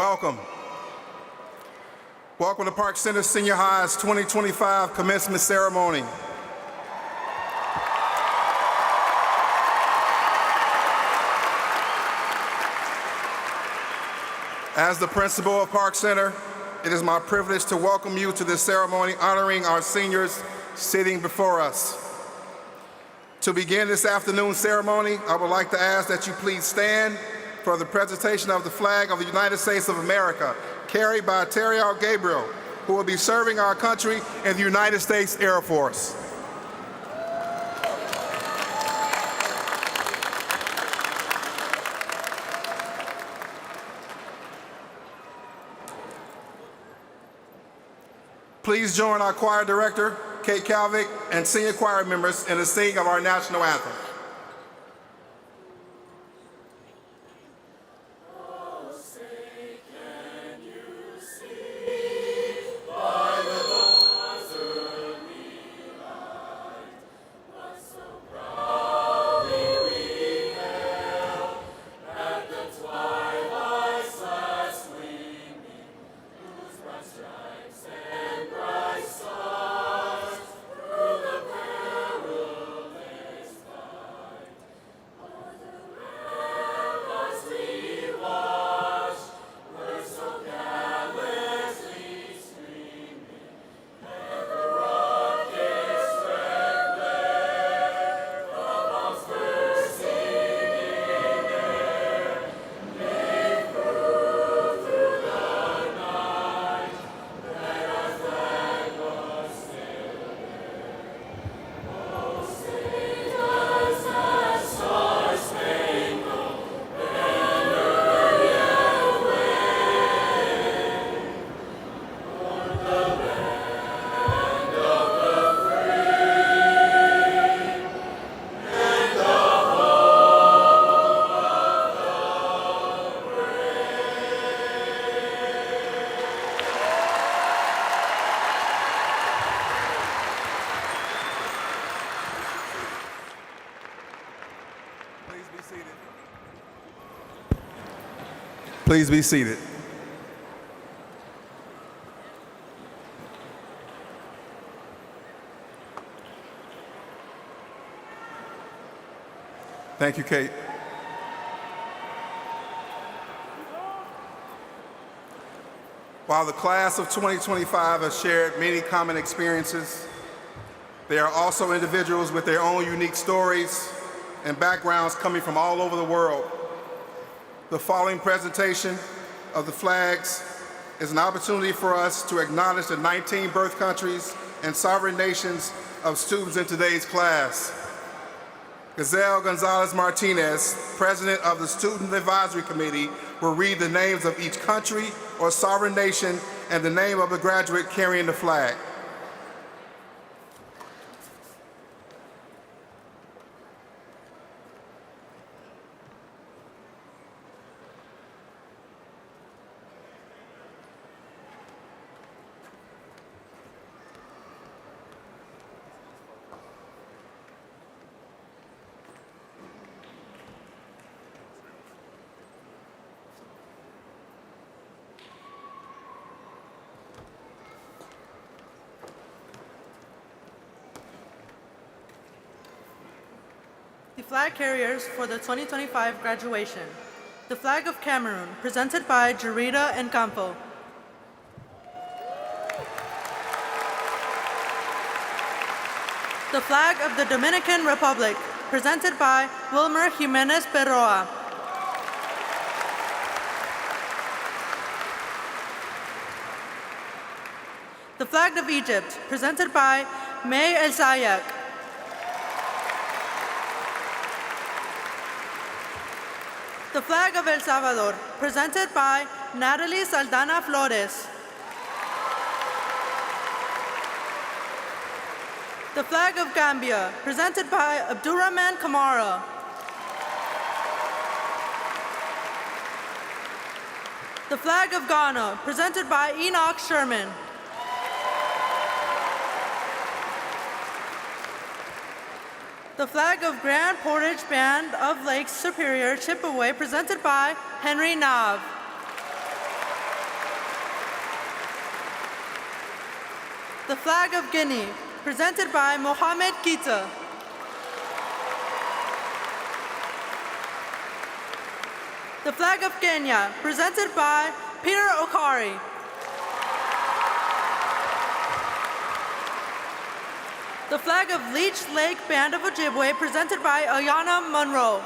Welcome. Welcome to Park Center Senior High's 2025 Commencement Ceremony. As the principal of Park Center, it is my privilege to welcome you to this ceremony honoring our seniors sitting before us. To begin this afternoon's ceremony, I would like to ask that you please stand for the presentation of the flag of the United States of America, carried by Terriel Gabriel, who will be serving our country in the United States Air Force. Please join our choir director, Kate Calvick, and senior choir members in the singing of our national anthem. Please be seated. Thank you, Kate. While the class of 2025 has shared many common experiences, they are also individuals with their own unique stories and backgrounds coming from all over the world. The following presentation of the flags is an opportunity for us to acknowledge the 19 birth countries and sovereign nations of students in today's class. Gazelle Gonzalez Martinez, president of the Student Advisory Committee, will read the names of each country or sovereign nation and the name of the graduate carrying the flag. The flag carriers for the 2025 graduation. The flag of Cameroon, presented by Jarida and Campo. The flag of the Dominican Republic, presented by Wilmer Jimenez Berroa. The flag of Egypt, presented by May El Zayak. The flag of El Salvador, presented by Natalie Saldana Flores. The flag of Gambia, presented by Abdurrahman Kamara. The flag of Ghana, presented by Enoch Sherman. The flag of Grand Portage Band of Lake Superior, Chippewa, presented by Henry Nav. the flag of Guinea, presented by Mohamed Kita. The flag of Kenya, presented by Peter Okari. The flag of Leech Lake Band of Ojibwe, presented by Iyana Monroe.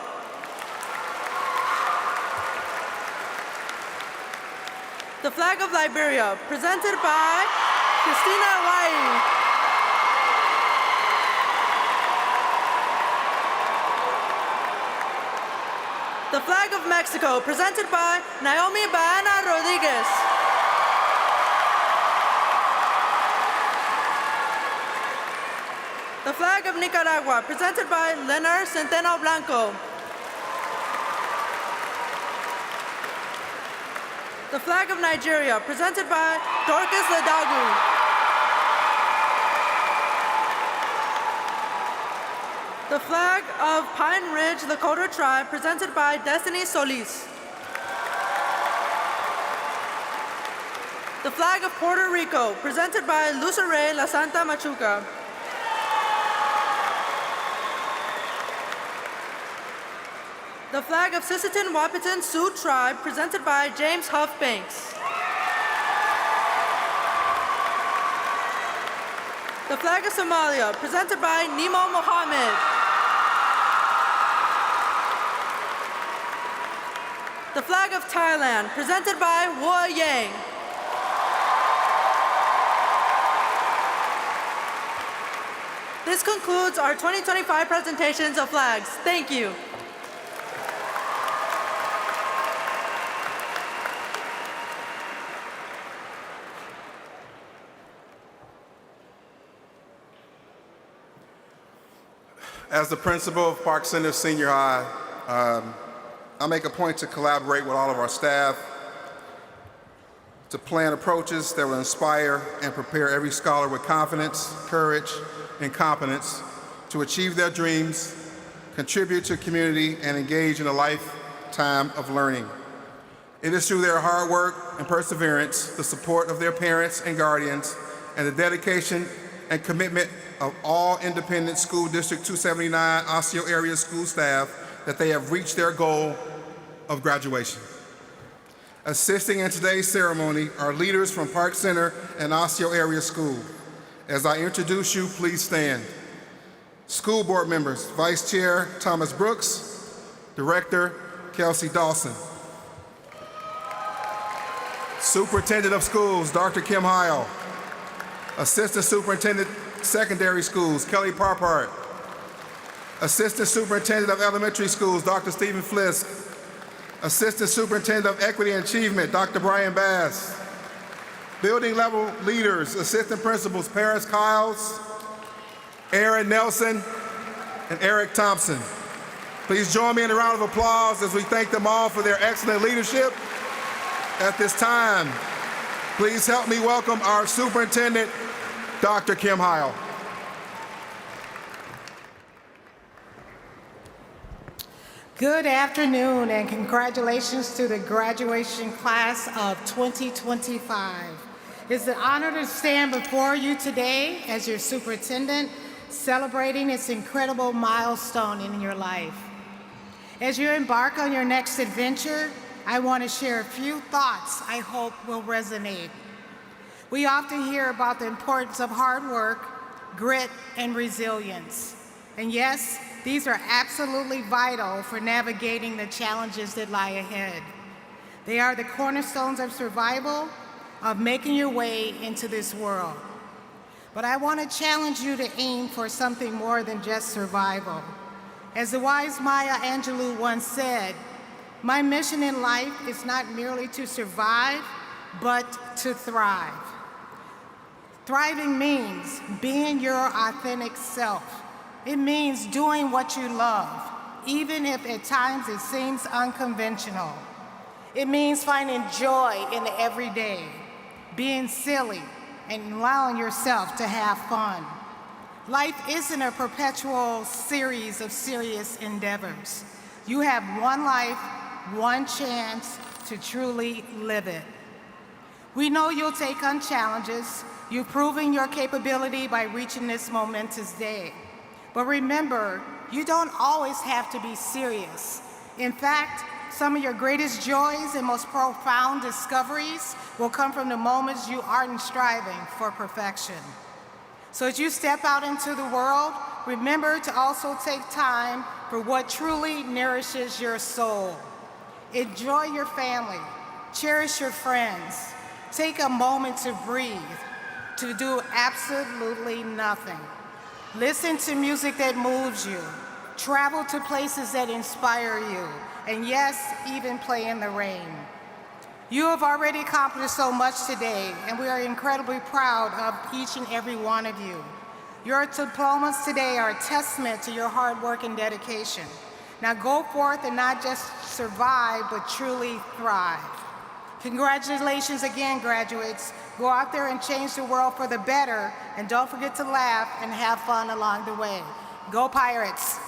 The flag of Liberia, presented by Christina Wai. The flag of Mexico, presented by Naomi Baena Rodriguez. The flag of Nicaragua, presented by Leonard Centeno Blanco. The flag of Nigeria, presented by Dorcas Ledagu. The flag of Pine Ridge Lakota Tribe, presented by Destiny Solis. The flag of Puerto Rico, presented by Lucere La Santa Machuca. The flag of Sisseton Wahpeton Sioux Tribe, presented by James Huff Banks. The flag of Somalia, presented by Nemo Mohammed. The flag of Thailand, presented by Hua Yang. This concludes our 2025 presentations of flags. Thank you. As the principal of Park Center Senior High, I make a point to collaborate with all of our staff to plan approaches that will inspire and prepare every scholar with confidence, courage, and competence to achieve their dreams, contribute to community, and engage in a lifetime of learning. It is through their hard work and perseverance, the support of their parents and guardians, and the dedication and commitment of all independent School District 279 Osseo area school staff that they have reached their goal of graduation. Assisting in today's ceremony are leaders from Park Center and Osseo area school. As I introduce you, please stand. School board members, Vice Chair Thomas Brooks, Director Kelsey Dawson. Superintendent of Schools, Dr. Kim Heil. Assistant Superintendent Secondary Schools, Kelly Parpart. Assistant Superintendent of Elementary Schools, Dr. Stephen Flisk. Assistant Superintendent of Equity and Achievement, Dr. Brian Bass. Building level leaders, Assistant Principals, Paris Kiles, Aaron Nelson, and Eric Thompson. Please join me in a round of applause as we thank them all for their excellent leadership. At this time, please help me welcome our Superintendent, Dr. Kim Heil. Good afternoon and congratulations to the graduation class of 2025. It's an honor to stand before you today as your superintendent, celebrating this incredible milestone in your life. As you embark on your next adventure, I want to share a few thoughts I hope will resonate. We often hear about the importance of hard work, grit, and resilience. And yes, these are absolutely vital for navigating the challenges that lie ahead. They are the cornerstones of survival, of making your way into this world. But I want to challenge you to aim for something more than just survival. As the wise Maya Angelou once said, "My mission in life is not merely to survive, but to thrive." Thriving means being your authentic self. It means doing what you love, even if at times it seems unconventional. It means finding joy in the everyday, being silly, and allowing yourself to have fun. Life isn't a perpetual series of serious endeavors. You have one life, one chance to truly live it. We know you'll take on challenges. You've proven your capability by reaching this momentous day. But remember, you don't always have to be serious. In fact, some of your greatest joys and most profound discoveries will come from the moments you aren't striving for perfection. So as you step out into the world, remember to also take time for what truly nourishes your soul. Enjoy your family, cherish your friends, take a moment to breathe, to do absolutely nothing. Listen to music that moves you, travel to places that inspire you, and yes, even play in the rain. You have already accomplished so much today, and we are incredibly proud of each and every one of you. Your diplomas today are a testament to your hard work and dedication. Now go forth and not just survive, but truly thrive. Congratulations again, graduates. Go out there and change the world for the better, and don't forget to laugh and have fun along the way. Go Pirates!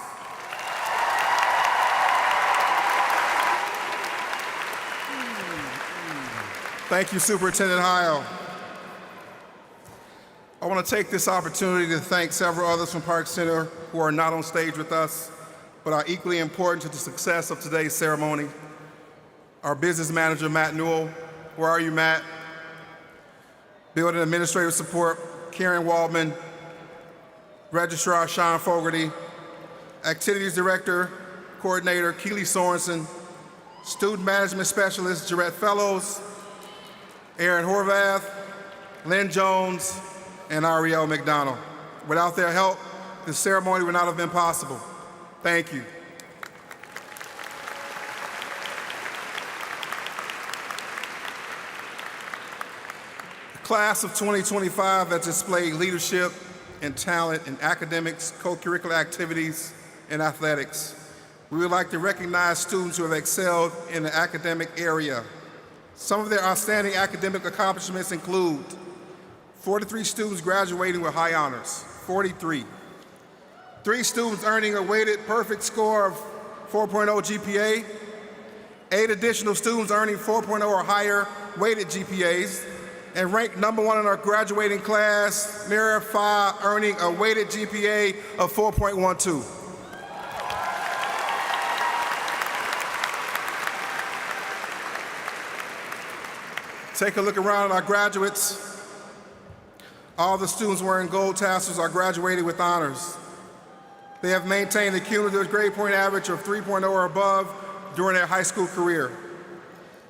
Thank you, Superintendent Heil. I want to take this opportunity to thank several others from Park Center who are not on stage with us, but are equally important to the success of today's ceremony. Our business manager, Matt Newell. Where are you, Matt? Building administrative support, Karen Waldman. Registrar, Sean Fogarty. Activities Director, Coordinator, Keely Sorensen. Student Management Specialist, Jarrett Fellows. Aaron Horvath, Lynn Jones, and Ariel McDonald. Without their help, the ceremony would not have been possible. Thank you. The class of 2025 has displayed leadership and talent in academics, co-curricular activities, and athletics. We would like to recognize students who have excelled in the academic area. Some of their outstanding academic accomplishments include 43 students graduating with high honors, 43. 3 students earning a weighted perfect score of 4.0 GPA, 8 additional students earning 4.0 or higher weighted GPAs, and ranked number 1 in our graduating class, Mira Fa, earning a weighted GPA of 4.12. Take a look around at our graduates. All the students wearing gold tassels are graduating with honors. They have maintained a cumulative grade point average of 3.0 or above during their high school career.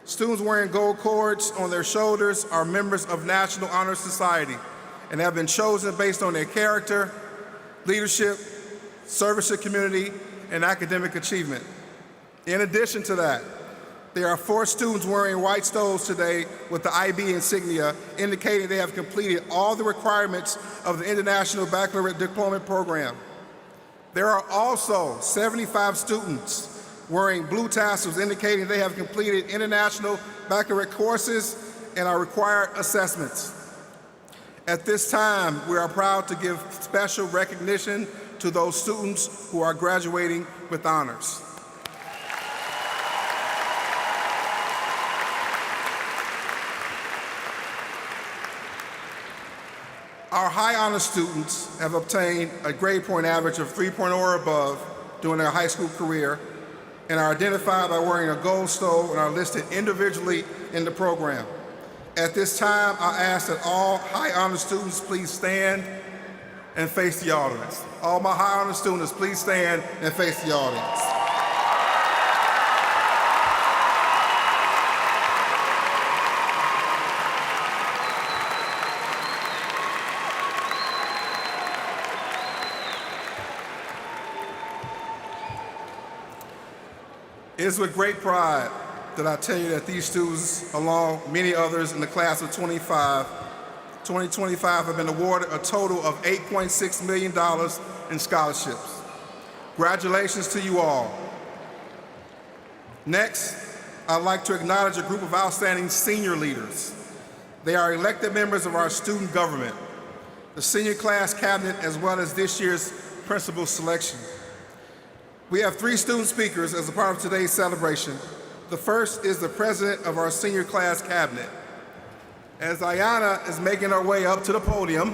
Students wearing gold cords on their shoulders are members of National Honor Society and have been chosen based on their character, leadership, service to community, and academic achievement. In addition to that, there are 4 students wearing white stoles today with the IB insignia, indicating they have completed all the requirements of the International Baccalaureate Diploma Program. There are also 75 students wearing blue tassels, indicating they have completed international baccalaureate courses and are required assessments. At this time, we are proud to give special recognition to those students who are graduating with honors. Our high honor students have obtained a grade point average of 3.0 or above during their high school career and are identified by wearing a gold stole and are listed individually in the program. At this time, I ask that all high honor students please stand and face the audience. All my high honor students, please stand and face the audience. It is with great pride that I tell you that these students, along many others in the class of 2025, have been awarded a total of $8.6 million in scholarships. Congratulations to you all. Next, I'd like to acknowledge a group of outstanding senior leaders. They are elected members of our student government, the senior class cabinet, as well as this year's principal selection. We have 3 student speakers as a part of today's celebration. The first is the president of our senior class cabinet. As Iyana is making her way up to the podium,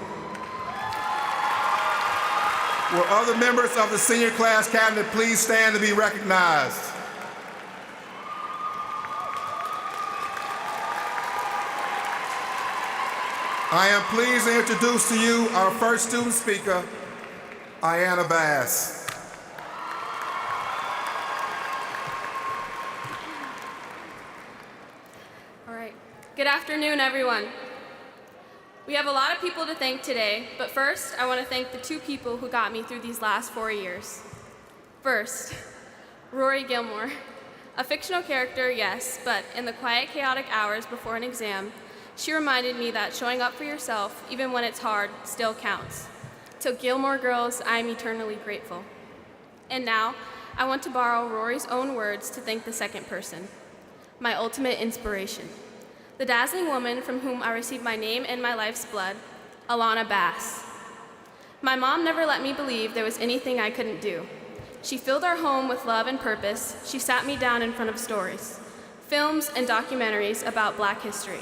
will other members of the senior class cabinet please stand to be recognized? I am pleased to introduce to you our first student speaker, Iyana Bass. All right. Good afternoon, everyone. We have a lot of people to thank today, but first, I want to thank the two people who got me through these last 4 years. First, Rory Gilmore. A fictional character, yes, but in the quiet, chaotic hours before an exam, she reminded me that showing up for yourself, even when it's hard, still counts. To Gilmore girls, I am eternally grateful. And now, I want to borrow Rory's own words to thank the second person, my ultimate inspiration, the dazzling woman from whom I received my name and my life's blood, Iyana Bass. My mom never let me believe there was anything I couldn't do. She filled our home with love and purpose. She sat me down in front of stories, films and documentaries about Black history,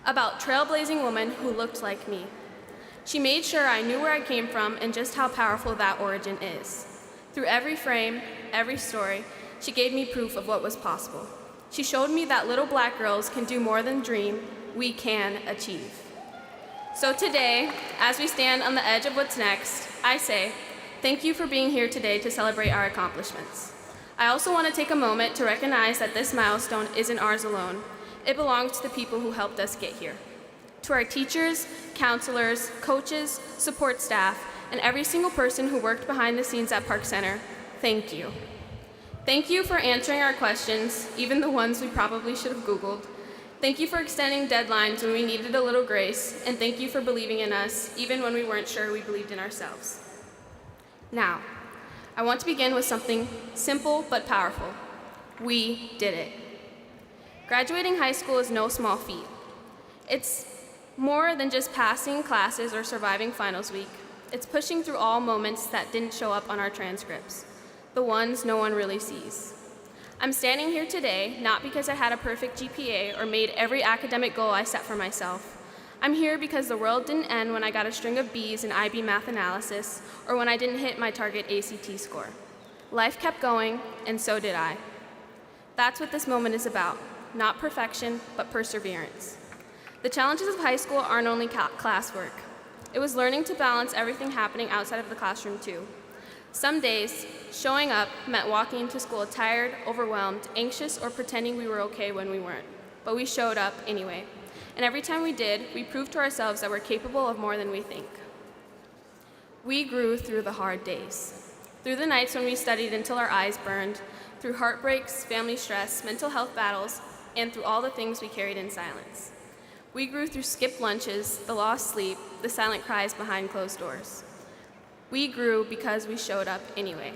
about trailblazing women who looked like me. She made sure I knew where I came from and just how powerful that origin is. Through every frame, every story, she gave me proof of what was possible. She showed me that little Black girls can do more than dream, we can achieve. So today, as we stand on the edge of what's next, I say, thank you for being here today to celebrate our accomplishments. I also want to take a moment to recognize that this milestone isn't ours alone. It belongs to the people who helped us get here. To our teachers, counselors, coaches, support staff, and every single person who worked behind the scenes at Park Center, thank you. Thank you for answering our questions, even the ones we probably should have Googled. Thank you for extending deadlines when we needed a little grace, and thank you for believing in us, even when we weren't sure we believed in ourselves. Now, I want to begin with something simple but powerful. We did it. Graduating high school is no small feat. It's more than just passing classes or surviving finals week. It's pushing through all moments that didn't show up on our transcripts, the ones no one really sees. I'm standing here today not because I had a perfect GPA or made every academic goal I set for myself. I'm here because the world didn't end when I got a string of B's in IB math analysis or when I didn't hit my target ACT score. Life kept going, and so did I. That's what this moment is about, not perfection, but perseverance. The challenges of high school aren't only classwork. It was learning to balance everything happening outside of the classroom too. Some days, showing up meant walking into school tired, overwhelmed, anxious, or pretending we were okay when we weren't. But we showed up anyway. And every time we did, we proved to ourselves that we're capable of more than we think. We grew through the hard days, through the nights when we studied until our eyes burned, through heartbreaks, family stress, mental health battles, and through all the things we carried in silence. We grew through skipped lunches, the lost sleep, the silent cries behind closed doors. We grew because we showed up anyway.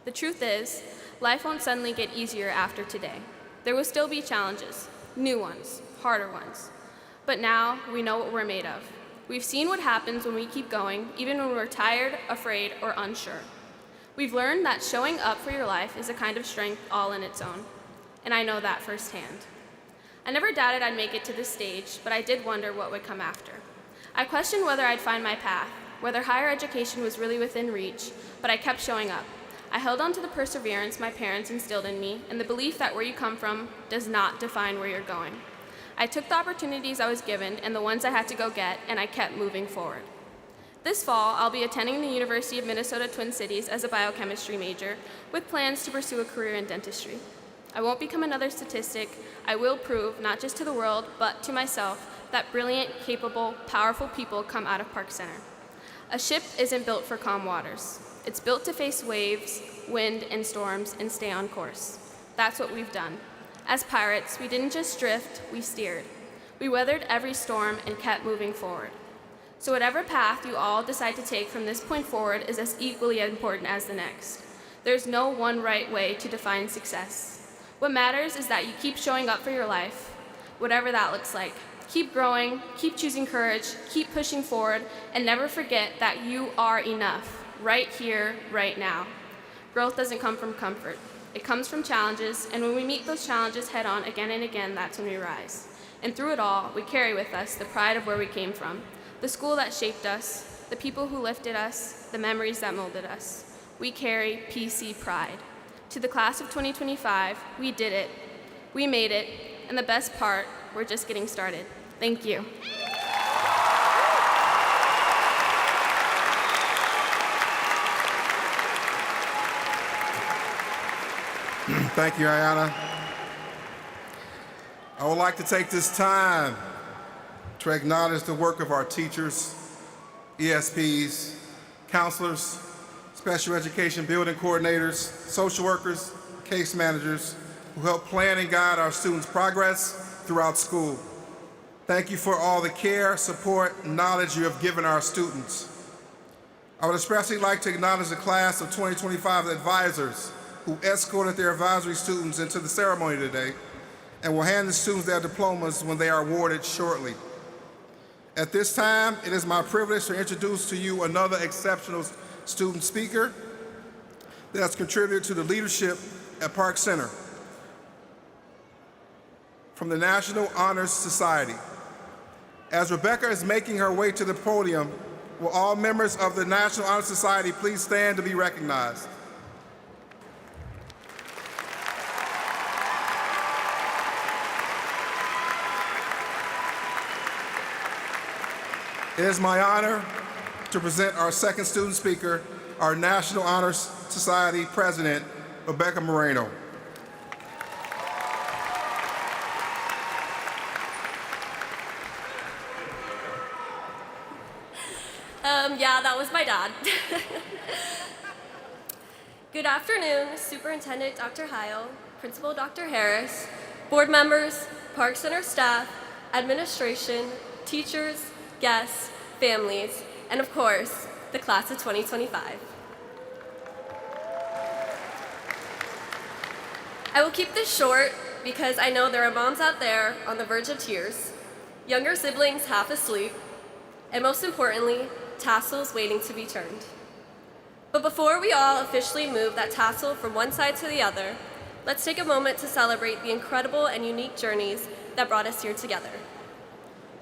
The truth is, life won't suddenly get easier after today. There will still be challenges, new ones, harder ones. But now we know what we're made of. We've seen what happens when we keep going, even when we're tired, afraid, or unsure. We've learned that showing up for your life is a kind of strength all in its own. And I know that firsthand. I never doubted I'd make it to this stage, but I did wonder what would come after. I questioned whether I'd find my path, whether higher education was really within reach, but I kept showing up. I held on to the perseverance my parents instilled in me and the belief that where you come from does not define where you're going. I took the opportunities I was given and the ones I had to go get, and I kept moving forward. This fall, I'll be attending the University of Minnesota Twin Cities as a biochemistry major with plans to pursue a career in dentistry. I won't become another statistic. I will prove, not just to the world, but to myself, that brilliant, capable, powerful people come out of Park Center. A ship isn't built for calm waters. It's built to face waves, wind, and storms and stay on course. That's what we've done. As pirates, we didn't just drift, we steered. We weathered every storm and kept moving forward. So whatever path you all decide to take from this point forward is as equally important as the next. There's no one right way to define success. What matters is that you keep showing up for your life, whatever that looks like. Keep growing, keep choosing courage, keep pushing forward, and never forget that you are enough, right here, right now. Growth doesn't come from comfort. It comes from challenges, and when we meet those challenges head on again and again, that's when we rise. And through it all, we carry with us the pride of where we came from, the school that shaped us, the people who lifted us, the memories that molded us. We carry PC pride. To the class of 2025, we did it, we made it, and the best part, we're just getting started. Thank you. Thank you, Iyana. I would like to take this time to acknowledge the work of our teachers, ESPs, counselors, special education building coordinators, social workers, case managers, who help plan and guide our students' progress throughout school. Thank you for all the care, support, and knowledge you have given our students. I would especially like to acknowledge the class of 2025 advisors who escorted their advisory students into the ceremony today and will hand the students their diplomas when they are awarded shortly. At this time, it is my privilege to introduce to you another exceptional student speaker that has contributed to the leadership at Park Center. From the National Honor Society. As Rebekah is making her way to the podium, will all members of the National Honor Society please stand to be recognized? It is my honor to present our second student speaker, our National Honor Society President, Rebekah Moreno. Yeah, that was my dad. Good afternoon, Superintendent Dr. Heil, Principal Dr. Harris, board members, Park Center staff, administration, teachers, guests, families, and of course, the class of 2025. I will keep this short because I know there are moms out there on the verge of tears, younger siblings half asleep, and most importantly, tassels waiting to be turned. But before we all officially move that tassel from one side to the other, let's take a moment to celebrate the incredible and unique journeys that brought us here together.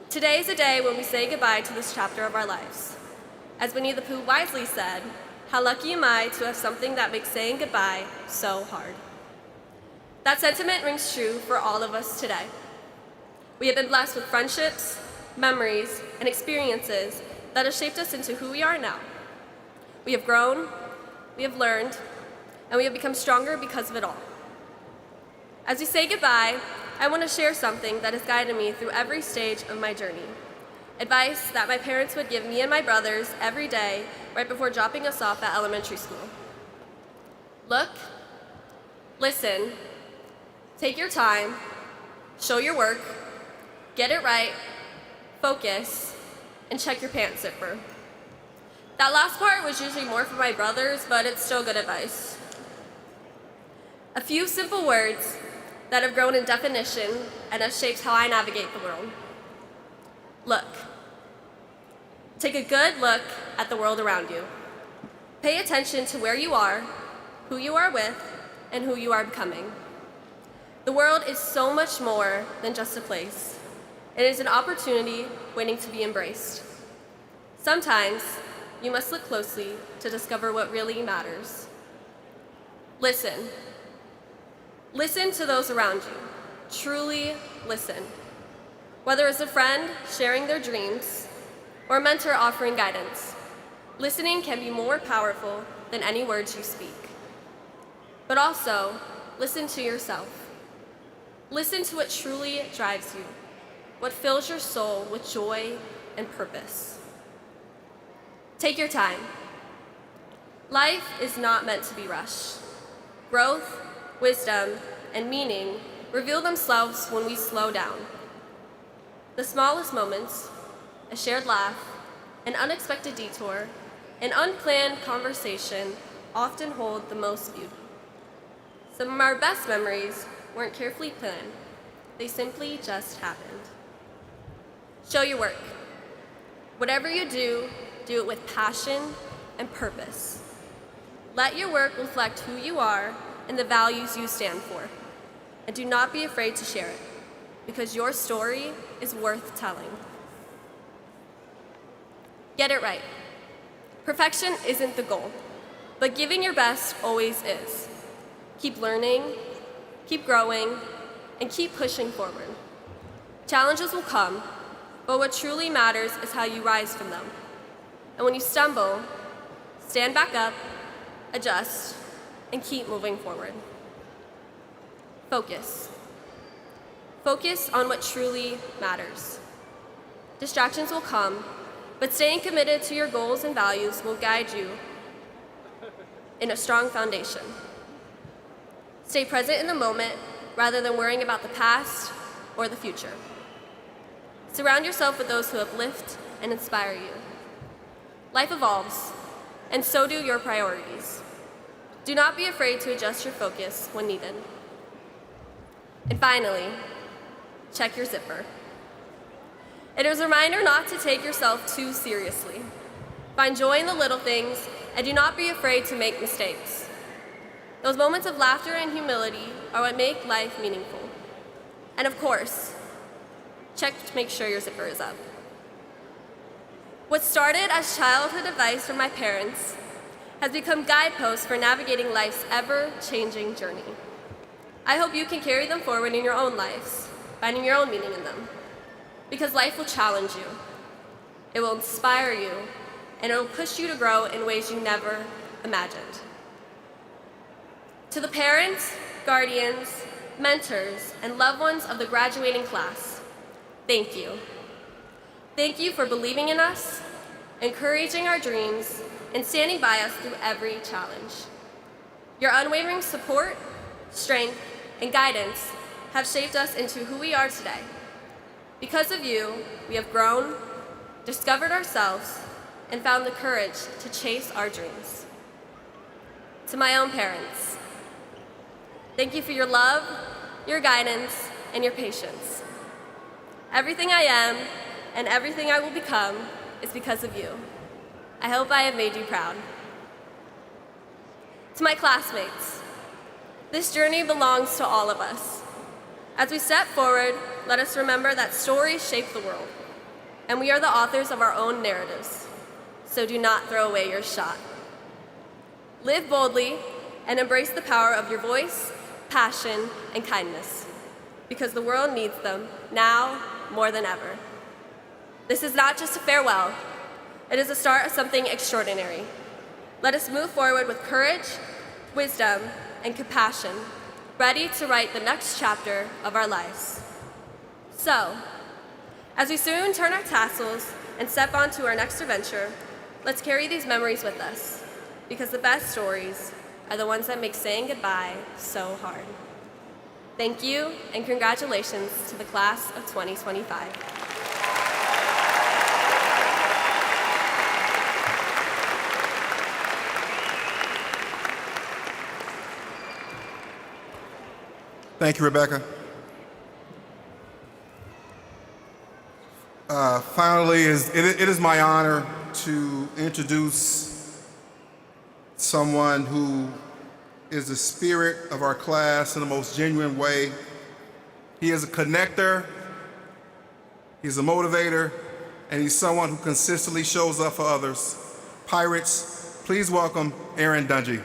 Today is a day when we say goodbye to this chapter of our lives. As Winnie the Pooh wisely said, how lucky am I to have something that makes saying goodbye so hard. That sentiment rings true for all of us today. We have been blessed with friendships, memories, and experiences that have shaped us into who we are now. We have grown, we have learned, and we have become stronger because of it all. As we say goodbye, I want to share something that has guided me through every stage of my journey. Advice that my parents would give me and my brothers every day right before dropping us off at elementary school. Look, listen, take your time, show your work, get it right, focus, and check your pants zipper. That last part was usually more for my brothers, but it's still good advice. A few simple words that have grown in definition and have shaped how I navigate the world. Look. Take a good look at the world around you. Pay attention to where you are, who you are with, and who you are becoming. The world is so much more than just a place. It is an opportunity waiting to be embraced. Sometimes, you must look closely to discover what really matters. Listen. Listen to those around you. Truly listen. Whether it's a friend sharing their dreams or a mentor offering guidance, listening can be more powerful than any words you speak. But also, listen to yourself. Listen to what truly drives you, what fills your soul with joy and purpose. Take your time. Life is not meant to be rushed. Growth, wisdom, and meaning reveal themselves when we slow down. The smallest moments, a shared laugh, an unexpected detour, an unplanned conversation often hold the most beauty. Some of our best memories weren't carefully planned. They simply just happened. Show your work. Whatever you do it with passion and purpose. Let your work reflect who you are and the values you stand for. And do not be afraid to share it. because your story is worth telling. Get it right. Perfection isn't the goal, but giving your best always is. Keep learning, keep growing, and keep pushing forward. Challenges will come, but what truly matters is how you rise from them. And when you stumble, stand back up, adjust, and keep moving forward. Focus. Focus on what truly matters. Distractions will come, but staying committed to your goals and values will guide you in a strong foundation. Stay present in the moment rather than worrying about the past or the future. Surround yourself with those who uplift and inspire you. Life evolves, and so do your priorities. Do not be afraid to adjust your focus when needed. And finally, check your zipper. It is a reminder not to take yourself too seriously. Find joy in the little things, and do not be afraid to make mistakes. Those moments of laughter and humility are what make life meaningful. And of course, check to make sure your zipper is up. What started as childhood advice from my parents has become guideposts for navigating life's ever-changing journey. I hope you can carry them forward in your own lives, finding your own meaning in them. Because life will challenge you, it will inspire you, and it will push you to grow in ways you never imagined. To the parents, guardians, mentors, and loved ones of the graduating class, thank you. Thank you for believing in us, encouraging our dreams, and standing by us through every challenge. Your unwavering support, strength, and guidance have shaped us into who we are today. Because of you, we have grown, discovered ourselves, and found the courage to chase our dreams. To my own parents, thank you for your love, your guidance, and your patience. Everything I am and everything I will become is because of you. I hope I have made you proud. To my classmates, this journey belongs to all of us. As we step forward, let us remember that stories shape the world, and we are the authors of our own narratives, so do not throw away your shot. Live boldly and embrace the power of your voice, passion, and kindness, because the world needs them now more than ever. This is not just a farewell, it is the start of something extraordinary. Let us move forward with courage, wisdom, and compassion, ready to write the next chapter of our lives. So, as we soon turn our tassels and step on to our next adventure, let's carry these memories with us, because the best stories are the ones that make saying goodbye so hard. Thank you, and congratulations to the class of 2025. Thank you, Rebekah. Finally, it is my honor to introduce someone who is the spirit of our class in the most genuine way. He is a connector, he's a motivator, and he's someone who consistently shows up for others. Pirates, please welcome Aaron Dungy.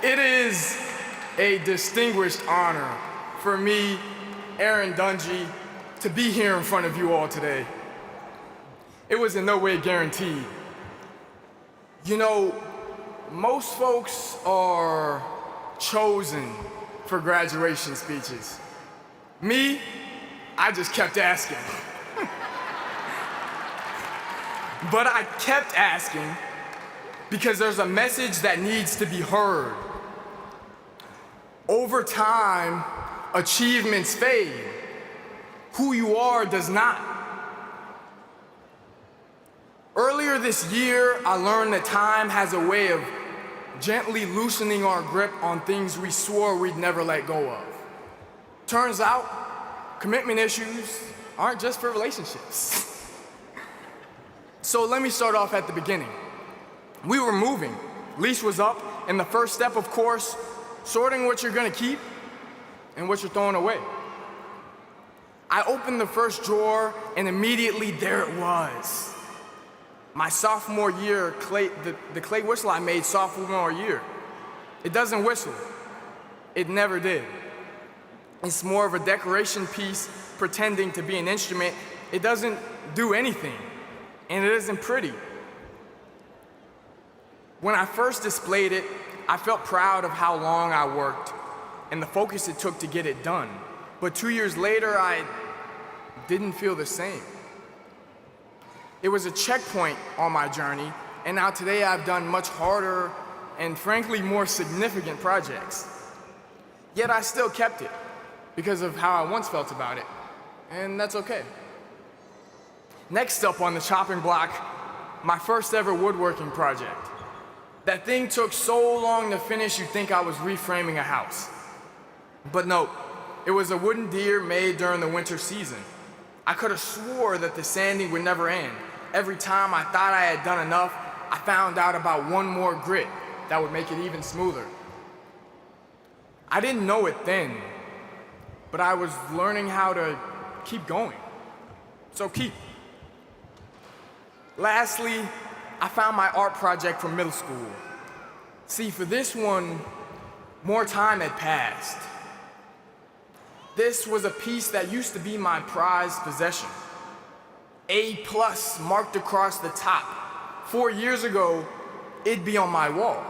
It is a distinguished honor for me, Aaron Dungy, to be here in front of you all today. It was in no way guaranteed. You know, most folks are chosen for graduation speeches. Me, I just kept asking. But I kept asking because there's a message that needs to be heard. Over time, Achievements fade. Who you are does not. Earlier this year, I learned that time has a way of gently loosening our grip on things we swore we'd never let go of. Turns out, commitment issues aren't just for relationships. So let me start off at the beginning. We were moving, leash was up, and the first step, of course, sorting what you're gonna keep and what you're throwing away. I opened the first drawer, and immediately there it was. My sophomore year, the clay whistle I made sophomore year. It doesn't whistle. It never did. It's more of a decoration piece pretending to be an instrument. It doesn't do anything, and it isn't pretty. When I first displayed it, I felt proud of how long I worked and the focus it took to get it done. But 2 years later, I didn't feel the same. It was a checkpoint on my journey, and now today I've done much harder and frankly more significant projects. Yet I still kept it because of how I once felt about it, and that's okay. Next up on the chopping block, my first ever woodworking project. That thing took so long to finish you'd think I was reframing a house. But no, it was a wooden deer made during the winter season. I could have swore that the sanding would never end. Every time I thought I had done enough, I found out about one more grit that would make it even smoother. I didn't know it then, but I was learning how to keep going. So keep. Lastly, I found my art project from middle school. See, for this one, more time had passed. This was a piece that used to be my prized possession. A+ marked across the top. 4 years ago, it'd be on my wall.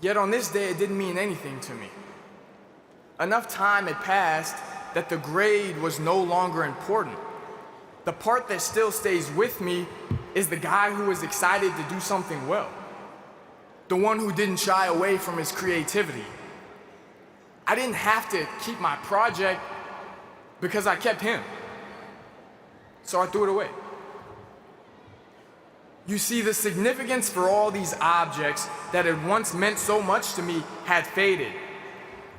Yet on this day, it didn't mean anything to me. Enough time had passed that the grade was no longer important. The part that still stays with me is the guy who was excited to do something well. The one who didn't shy away from his creativity. I didn't have to keep my project because I kept him. So I threw it away. You see, the significance for all these objects that had once meant so much to me had faded.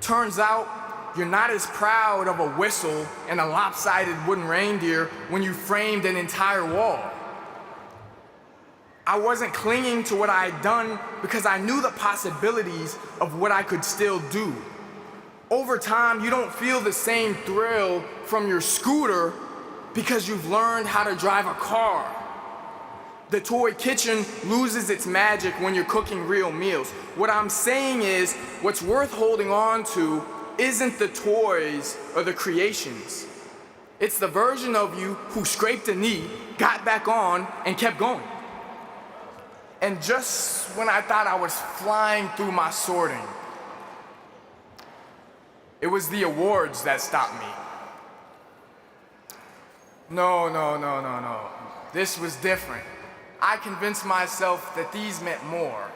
Turns out, you're not as proud of a whistle and a lopsided wooden reindeer when you framed an entire wall. I wasn't clinging to what I had done because I knew the possibilities of what I could still do. Over time, you don't feel the same thrill from your scooter because you've learned how to drive a car. The toy kitchen loses its magic when you're cooking real meals. What I'm saying is, what's worth holding on to isn't the toys or the creations. It's the version of you who scraped a knee, got back on, and kept going. And just when I thought I was flying through my sorting, it was the awards that stopped me. No. This was different. I convinced myself that these meant more.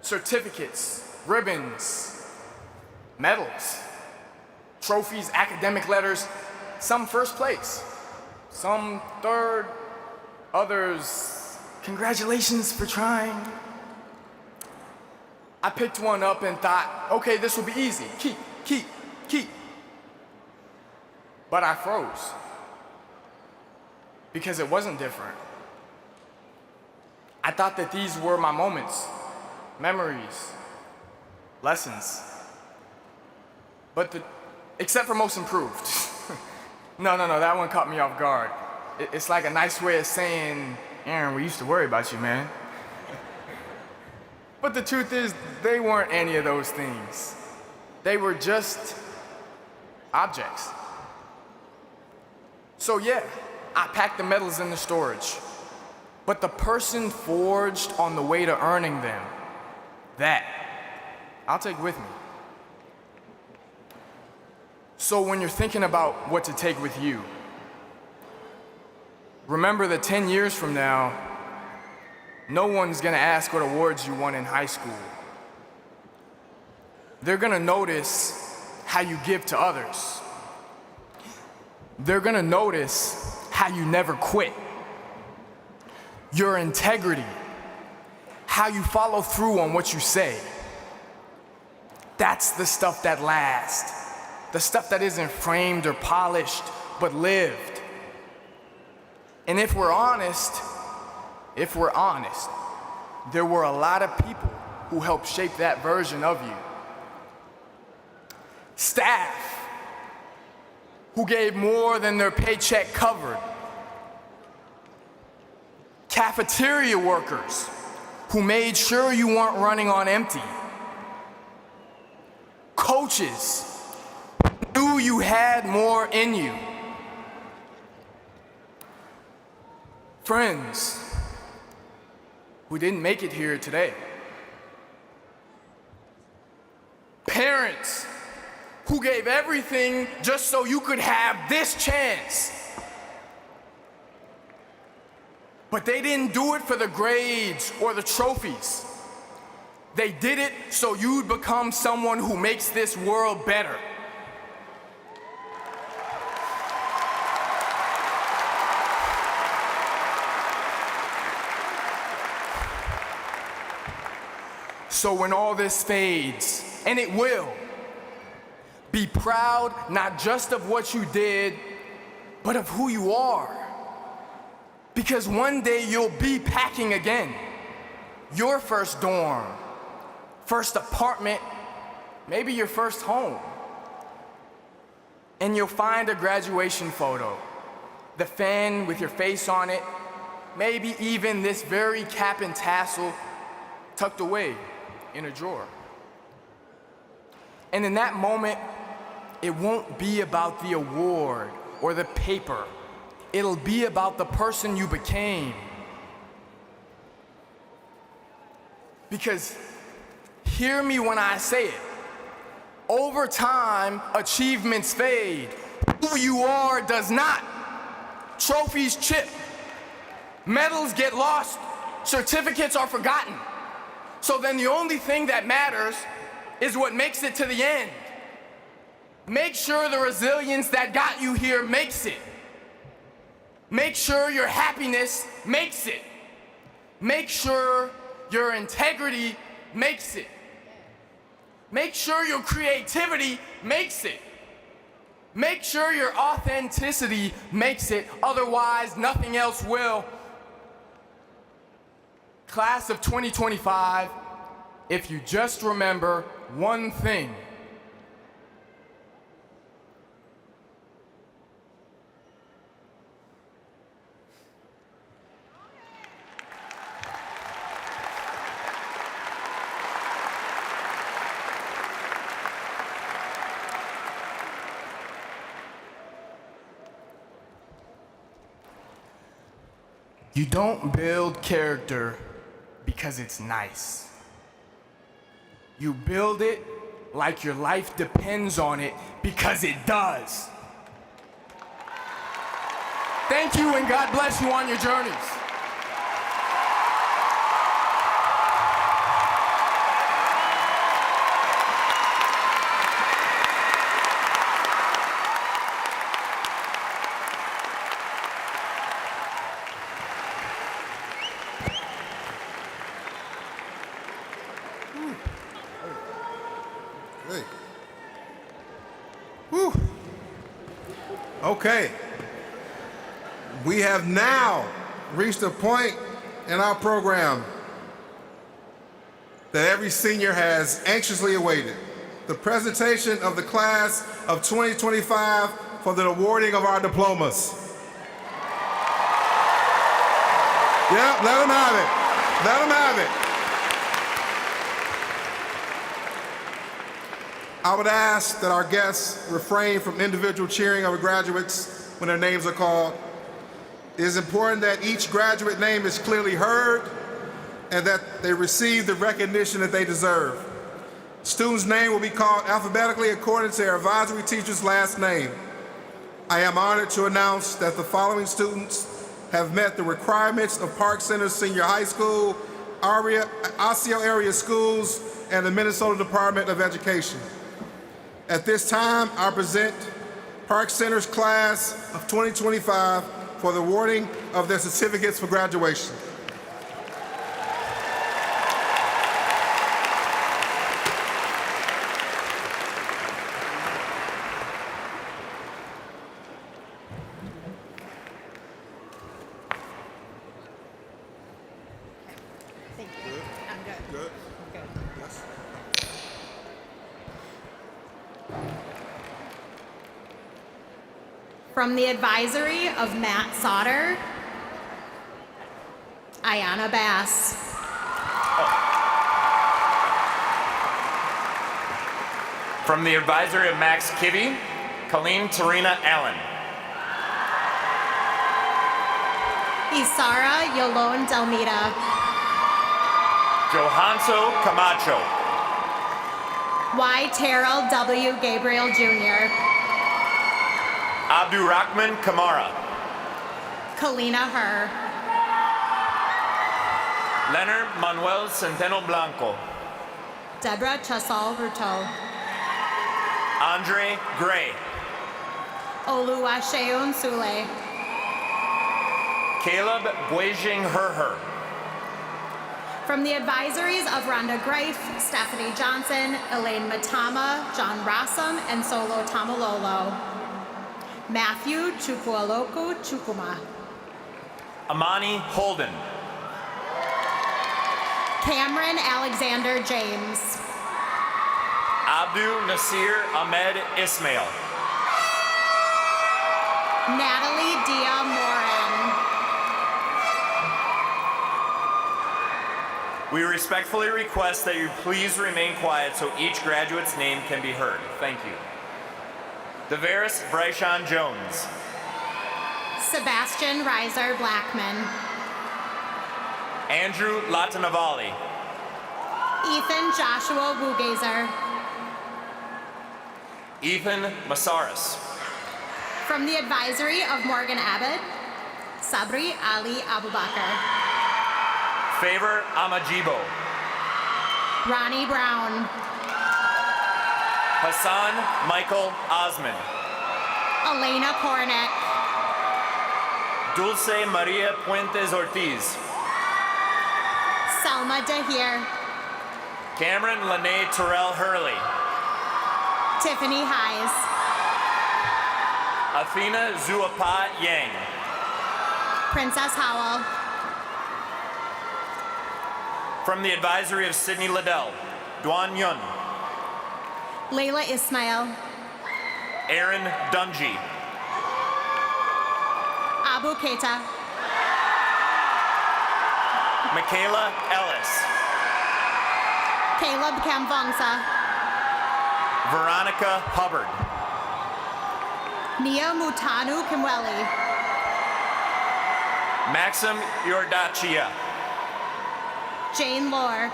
Certificates, ribbons, medals, trophies, academic letters, some first place, some third, others, congratulations for trying. I picked one up and thought, okay, this will be easy. Keep. But I froze. Because it wasn't different. I thought that these were my moments, memories, lessons. But except for most improved. No, that one caught me off guard. It's like a nice way of saying, Aaron, we used to worry about you, man. But the truth is, they weren't any of those things. They were just objects. So yeah, I packed the medals in the storage. But the person forged on the way to earning them, that I'll take with me. So when you're thinking about what to take with you, remember that 10 years from now, no one's gonna ask what awards you won in high school. They're gonna notice how you give to others. They're gonna notice how you never quit. Your integrity, how you follow through on what you say. That's the stuff that lasts. The stuff that isn't framed or polished, but lived. And if we're honest, there were a lot of people who helped shape that version of you. Staff who gave more than their paycheck covered. Cafeteria workers who made sure you weren't running on empty. Coaches who knew you had more in you. Friends who didn't make it here today. Parents who gave everything just so you could have this chance. But they didn't do it for the grades or the trophies. They did it so you'd become someone who makes this world better. So when all this fades, and it will, be proud not just of what you did, but of who you are. Because one day you'll be packing again. Your first dorm, first apartment, maybe your first home. And you'll find a graduation photo, the fan with your face on it, maybe even this very cap and tassel tucked away in a drawer. And in that moment, it won't be about the award or the paper. It'll be about the person you became. Because hear me when I say it. Over time, achievements fade. Who you are does not. Trophies chip. Medals get lost. Certificates are forgotten. So then the only thing that matters is what makes it to the end. Make sure the resilience that got you here makes it. Make sure your happiness makes it. Make sure your integrity makes it. Make sure your creativity makes it. Make sure your authenticity makes it, otherwise nothing else will. Class of 2025, if you just remember one thing. You don't build character because it's nice. You build it like your life depends on it because it does. Thank you and God bless you on your journeys. Hey. Whew. Okay. We have now reached a point in our program that every senior has anxiously awaited. The presentation of the class of 2025 for the awarding of our diplomas. Yep, let them have it. Let them have it. I would ask that our guests refrain from individual cheering of graduates when their names are called. It is important that each graduate name is clearly heard and that they receive the recognition that they deserve. Students' name will be called alphabetically according to their advisory teacher's last name. I am honored to announce that the following students have met the requirements of Park Center Senior High School, Osseo Area Schools, and the Minnesota Department of Education. At this time, I present Park Center's class of 2025 for the awarding of their certificates for graduation. Thank you. I'm good. Good. Good. Yes. From the advisory of Matt Sauter, Iyana Bass. From the advisory of Max Kibbe, Colleen Tarina Allen. Isara Yolone Delmita. Johanso Camacho. Y. Terrell W. Gabriel Jr. Abdurrahman Kamara. Kalina Her. Leonard Manuel Centeno Blanco. Deborah Chasal Ruto. Andre Gray. Oluwaseun Sule. Caleb Guijing Herher. From the advisories of Rhonda Greif, Stephanie Johnson, Elaine Matama, John Rossum, and Solo Tamalolo. Matthew Chukwualoku Chukwuma. Amani Holden. Cameron Alexander James. Abdu Nasir Ahmed Ismail. Natalie Dia Morin. We respectfully request that you please remain quiet so each graduate's name can be heard. Thank you. Deveris Bryshon Jones. Sebastian Reiser Blackman. Andrew Latanavali. Ethan Joshua Wugazer. Ethan Masaris. From the advisory of Morgan Abbott, Sabri Ali Abubakar. Favor Amajibo. Ronnie Brown. Hassan Michael Osman. Elena Kornick. Dulce Maria Puentes Ortiz. Selma Dahir. Cameron Lene Terrell Hurley. Tiffany Hayes. Athena Zuapa Yang. Princess Howell. From the advisory of Sidney Liddell, Duan Yun. Layla Ismail. Aaron Dungy. Abu Keita. Michaela Ellis. Caleb Kamvongsa. Veronica Hubbard. Nia Mutanu Kimweli. Maxim Yordachia. Jane Lohr.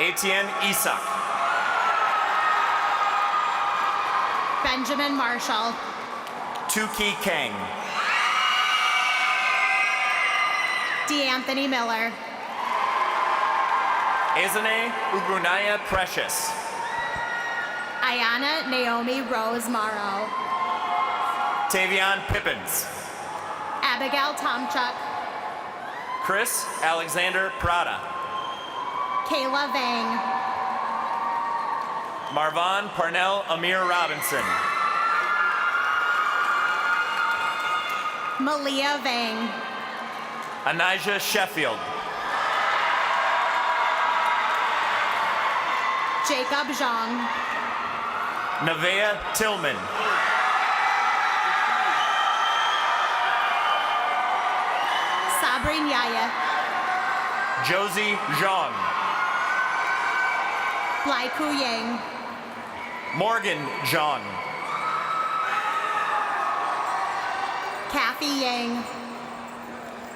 Etienne Isak. Benjamin Marshall. Tuki Kang. DeAnthony Miller. Ezene Ugrunaya Precious. Iyana Naomi Rose Morrow. Tavion Pippins. Abigail Tomchuk. Chris Alexander Prada. Kayla Vang. Marvon Parnell Amir Robinson. Malia Vang. Anijah Sheffield. Jacob Zhang. Nevaeh Tillman. Sabri Nyaya. Josie Zhang. Blaiku Yang. Morgan Zhang. Kathy Yang.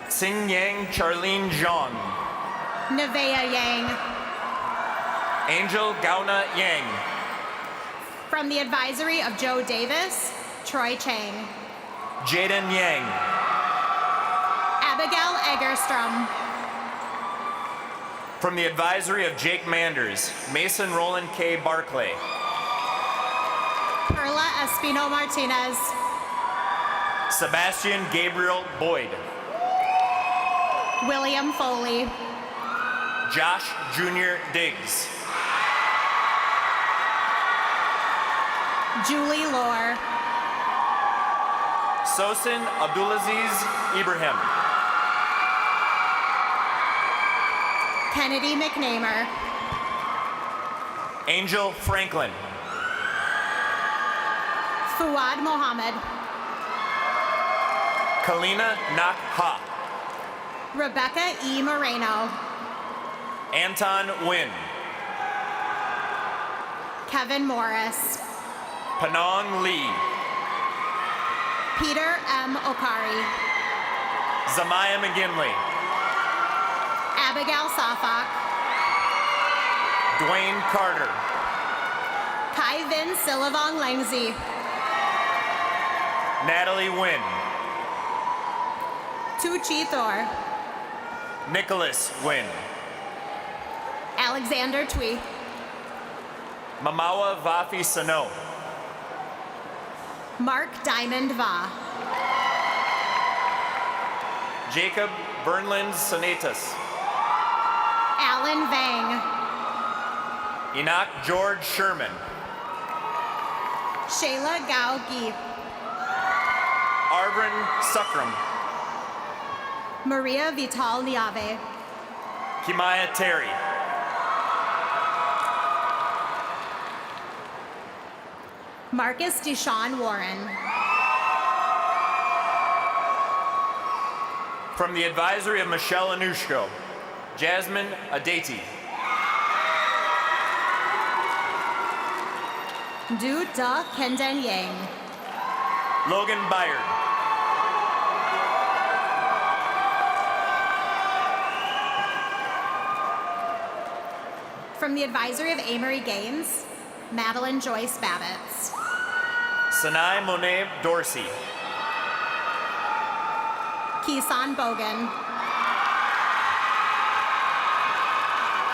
Sing Yang Charlene Zhang. Nevaeh Yang. Angel Gauna Yang. From the advisory of Joe Davis, Troy Chang. Jaden Yang. Abigail Egerstrom. From the advisory of Jake Manders, Mason Roland K. Barclay. Carla Espino Martinez. Sebastian Gabriel Boyd. William Foley. Josh Jr. Diggs. Julie Lohr. Sosin Abdulaziz Ibrahim. Kennedy McNamer. Angel Franklin. Fuad Mohammed. Kalina Nak Ha. Rebekah E. Moreno. Anton Nguyen. Kevin Morris. Panong Lee. Peter M. Okari. Zamaya McGinley. Abigail Safak. Dwayne Carter. Kai Vin Sillavong Langzi. Natalie Nguyen. Tu Chi Thor. Nicholas Nguyen. Alexander Twee. Mamawa Vafi Sano. Mark Diamond Va. Jacob Burnland Sonatas. Alan Vang. Enoch George Sherman. Shayla Gao Gi. Arvin Sukram. Maria Vital Niave. Kimaya Terry. Marcus Deshaun Warren. From the advisory of Michelle Anushko, Jasmine Adeti. Du Da Kenden Yang. Logan Byard. From the advisory of Amory Gaines, Madeline Joyce Babbitts. Sanai Monet Dorsey. Kisan Bogan.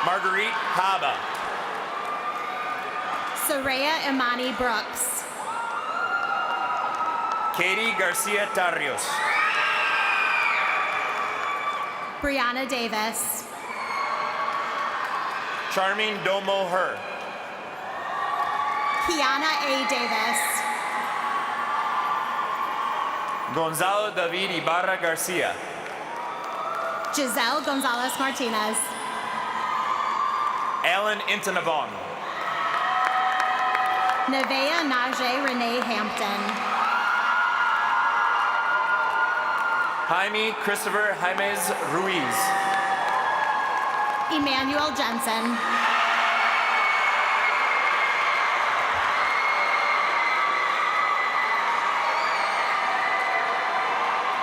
Marguerite Haba. Soraya Imani Brooks. Katie Garcia Tarrios. Brianna Davis. Charming Domo Her. Kiana A. Davis. Gonzalo David Ibarra Garcia. Giselle Gonzalez Martinez. Alan Intanavon. Nevea Najee Renee Hampton. Jaime Christopher Jaimes Ruiz. Emmanuel Jensen.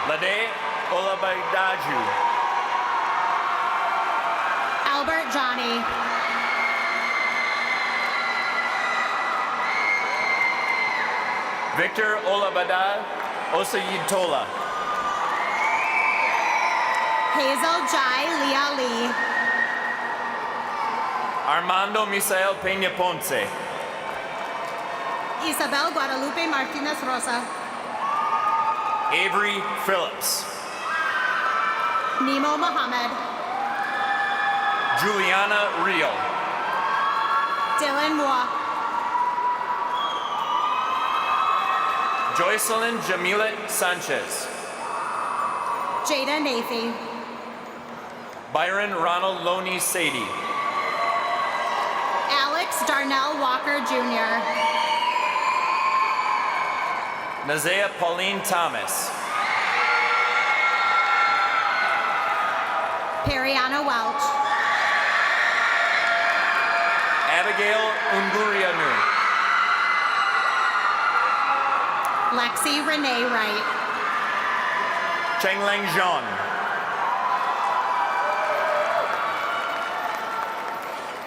Lade Olabaidaju. Albert Johnny. Victor Olabada Osayid-Tola. Hazel Jai Lia Lee. Armando Misael Peña Ponce. Isabel Guadalupe Martinez Rosa. Avery Phillips. Nemo Mohammed. Juliana Rio. Dylan Moore. Joycelyn Jamilet Sanchez. Jada Nafi. Byron Ronald Loney Sadie. Alex Darnell Walker Jr. Nazea Pauline Thomas. Periana Welch. Abigail Ungurianu. Lexi Renee Wright. Chengleng Zhang.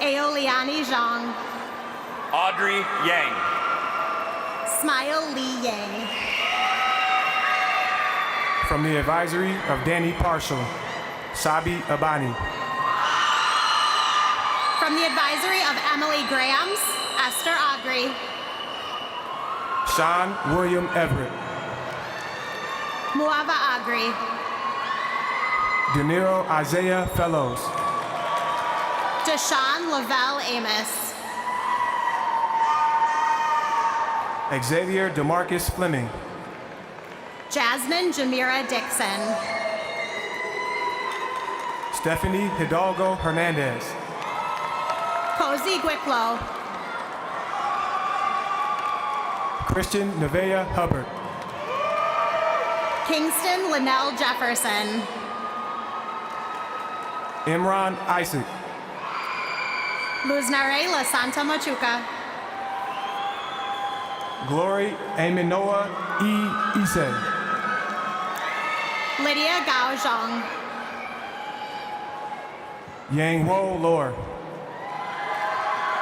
Aoliani Zhang. Audrey Yang. Smile Lee Yang. From the advisory of Danny Parshall, Sabi Abani. From the advisory of Emily Grahams, Esther Aubrey. Sean William Everett. Muava Agri. Deniro Isaiah Fellows. Deshaun Lavelle Amos. Xavier DeMarcus Fleming. Jasmine Jamira Dixon. Stephanie Hidalgo Hernandez. Cozy Guiplo. Christian Nevea Hubbard. Kingston Linnell Jefferson. Imran Isaac. Luznare La Santa Machuca. Glory Aminoa E. Ise. Lydia Gao Zhang. Yang Ho Lor.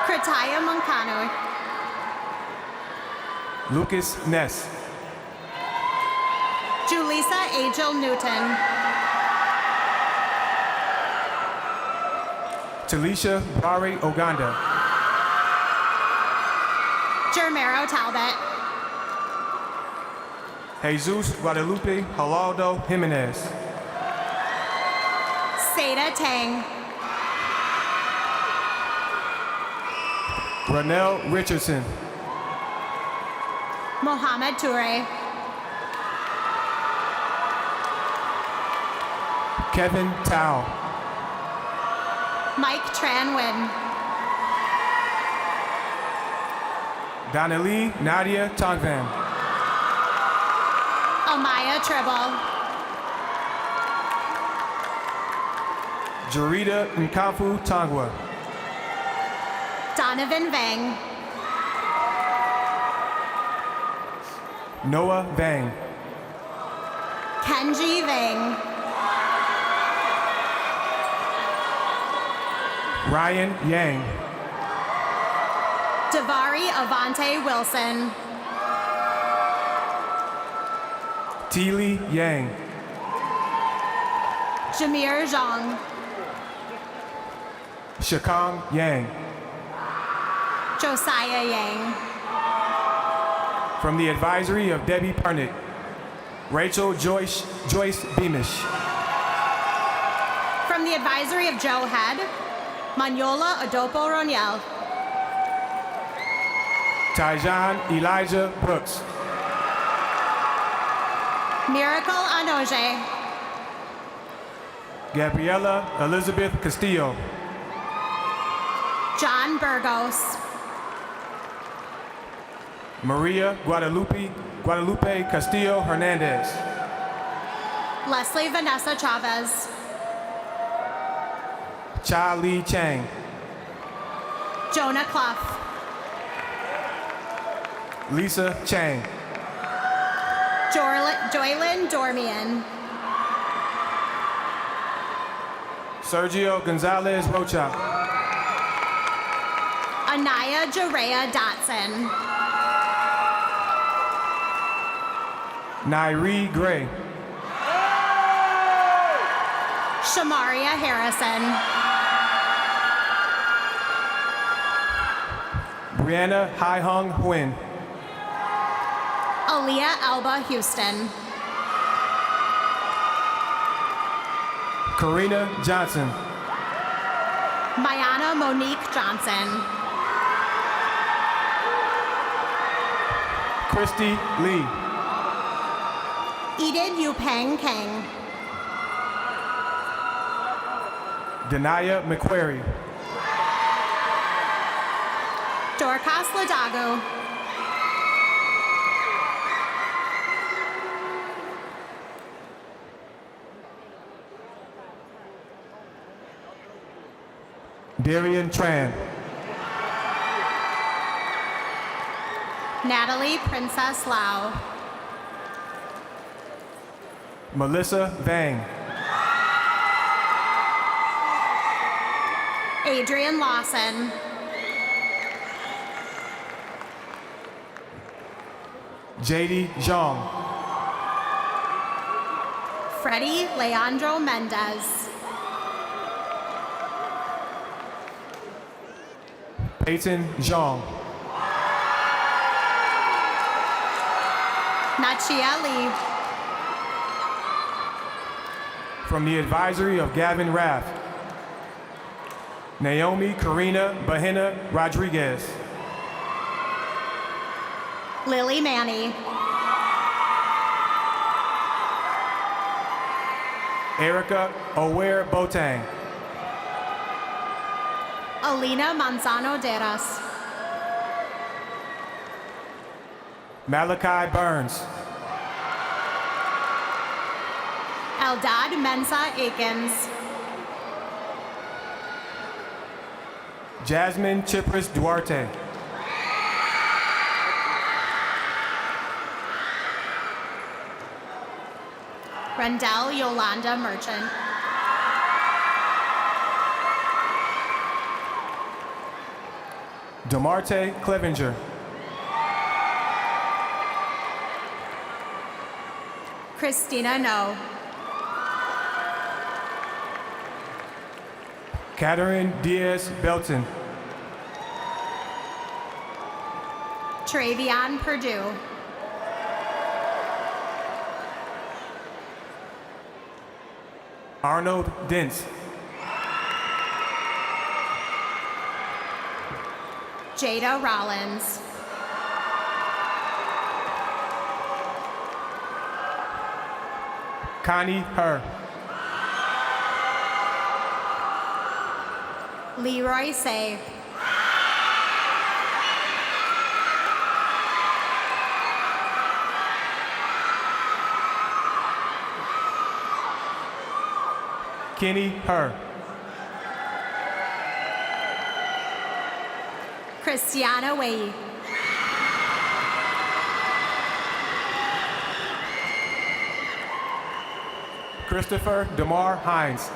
Kritaya Moncano. Lucas Ness. Julissa Angel Newton. Talisha Bari Oganda. Germero Talbot. Jesus Guadalupe Halaldo Jimenez. Seda Tang. Ronell Richardson. Mohammed Toure. Kevin Tao. Mike Tran Nguyen. Donnelly Nadia Tongvan. Amaya Tribble. Jarita Nkamfu Tongwa. Donovan Vang. Noah Vang. Kenji Vang. Ryan Yang. Davari Avante Wilson. Teely Yang. Jameer Zhang. Shakang Yang. Josiah Yang. From the advisory of Debbie Parnick, Rachel Joyce Beamish. From the advisory of Joe Head, Manyola Adopo Roniel. Tyjan Elijah Brooks. Miracle Anoje. Gabriela Elizabeth Castillo. John Burgos. Maria Guadalupe Castillo Hernandez. Leslie Vanessa Chavez. Cha Lee Chang. Jonah Clough. Lisa Chang. Joylyn Dormian. Sergio Gonzalez Rocha. Anaya Jarea Dotson. Nairi Gray. Shamaria Harrison. Brianna Hai Hung Nguyen. Aaliyah Alba Houston. Karina Johnson. Mayana Monique Johnson. Christy Lee. Eden Yupeng Kang. Denaya McQuarrie. Dorcas Ladago. Darian Tran. Natalie Princess Lau. Melissa Vang. Adrian Lawson. JD Zhang. Freddie Leandro Mendez. Peyton Zhang. Nachia Lee. From the advisory of Gavin Raff, Naomi Karina Bahena Rodriguez. Lily Manny. Erica Aware Botang. Alina Manzano Deras. Malachi Burns. Eldad Mensa Akins. Jasmine Chipris Duarte. Rendell Yolanda Merchant. DeMarte Clevenger. Christina No. Catherine Diaz Belton. Travion Purdue. Arnold Dents. Jada Rollins. Connie Herr. Leroy Say. Kenny Herr. Christiana Wei. Christopher DeMar Hines.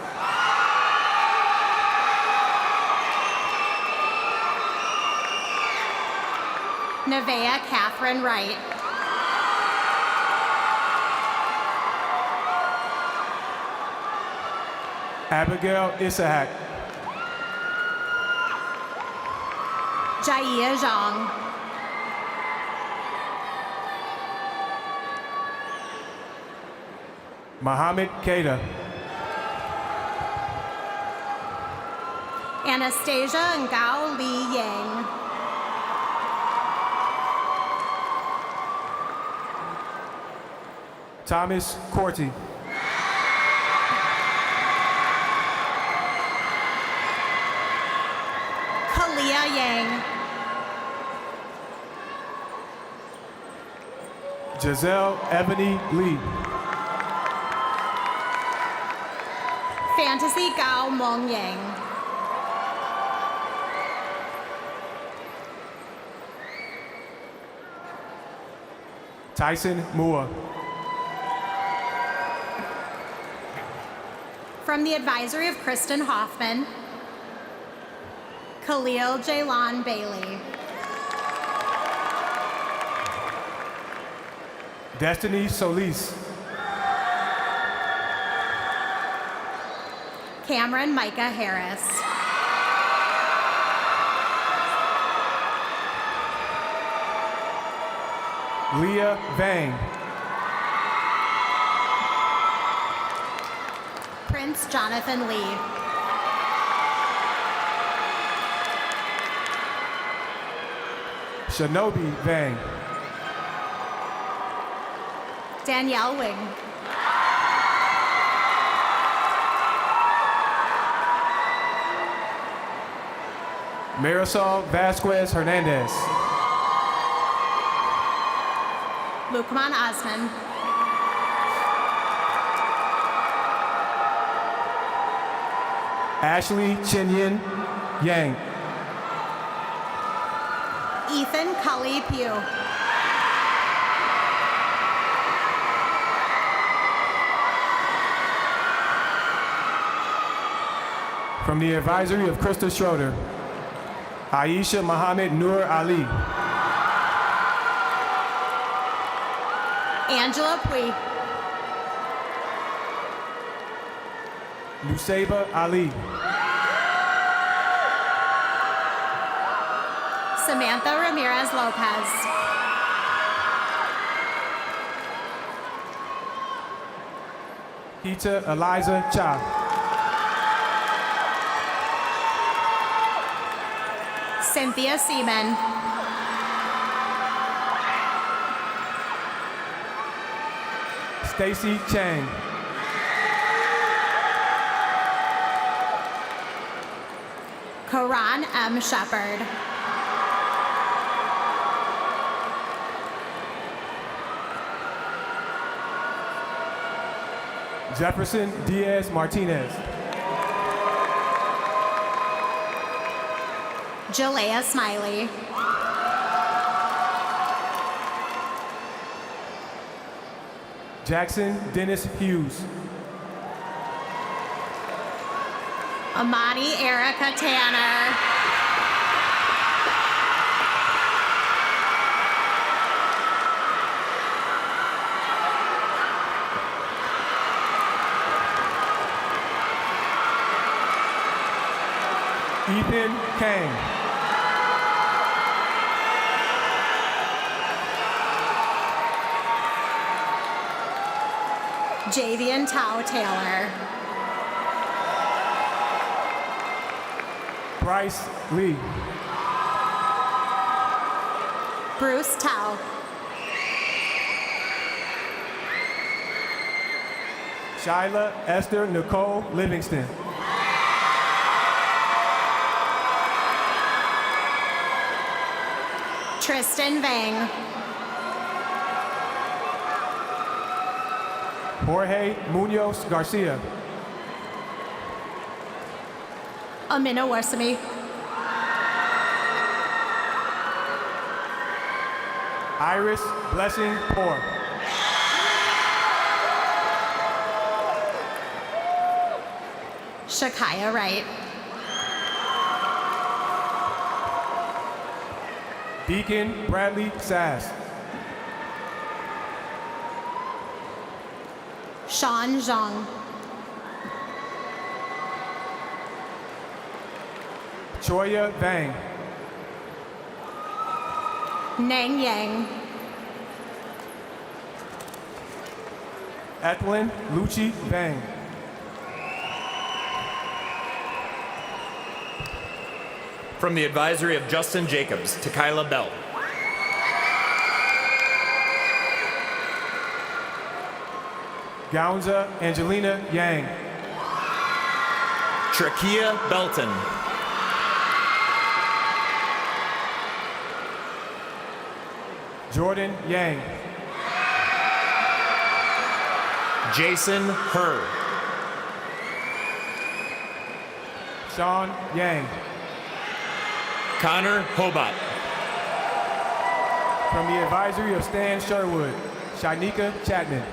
Nevaeh Catherine Wright. Abigail Isahak. Jaiya Zhang. Mohammed Keita. Anastasia Ngao Li Yang. Thomas Corti. Kalia Yang. Giselle Ebony Lee. Fantasy Gao Mong Yang. Tyson Mua. From the advisory of Kristen Hoffman, Khalil Jaylon Bailey. Destiny Solis. Cameron Micah Harris. Leah Vang. Prince Jonathan Lee. Shinobi Vang. Danielle Wing. Marisol Vasquez Hernandez. Lukman Osman. Ashley Chinyin Yang. Ethan Cully Pugh. From the advisory of Krista Schroeder, Aisha Muhammad Nur Ali. Angela Pui. Nusaiba Ali. Samantha Ramirez Lopez. Keita Eliza Cha. Cynthia Seaman. Stacy Chang. Karan M. Shepard. Jefferson Diaz Martinez. Jalea Smiley. Jackson Dennis Hughes. Amani Erica Tanner. Ethan Kang. Javian Tao Taylor. Bryce Lee. Bruce Tao. Shyla Esther Nicole Livingston. Tristan Vang. Jorge Munoz Garcia. Amina Warsame. Iris Blessing Poor. Shakaya Wright. Deacon Bradley Sass. Sean Zhang. Choya Vang. Nang Yang. Ethlyn Lucci Vang. From the advisory of Justin Jacobs to Kyla Bell. Gaunza Angelina Yang. Trakia Belton. Jordan Yang. Jason Herr. Sean Yang. Connor Hobart. From the advisory of Stan Sherwood, Shanika Chapman.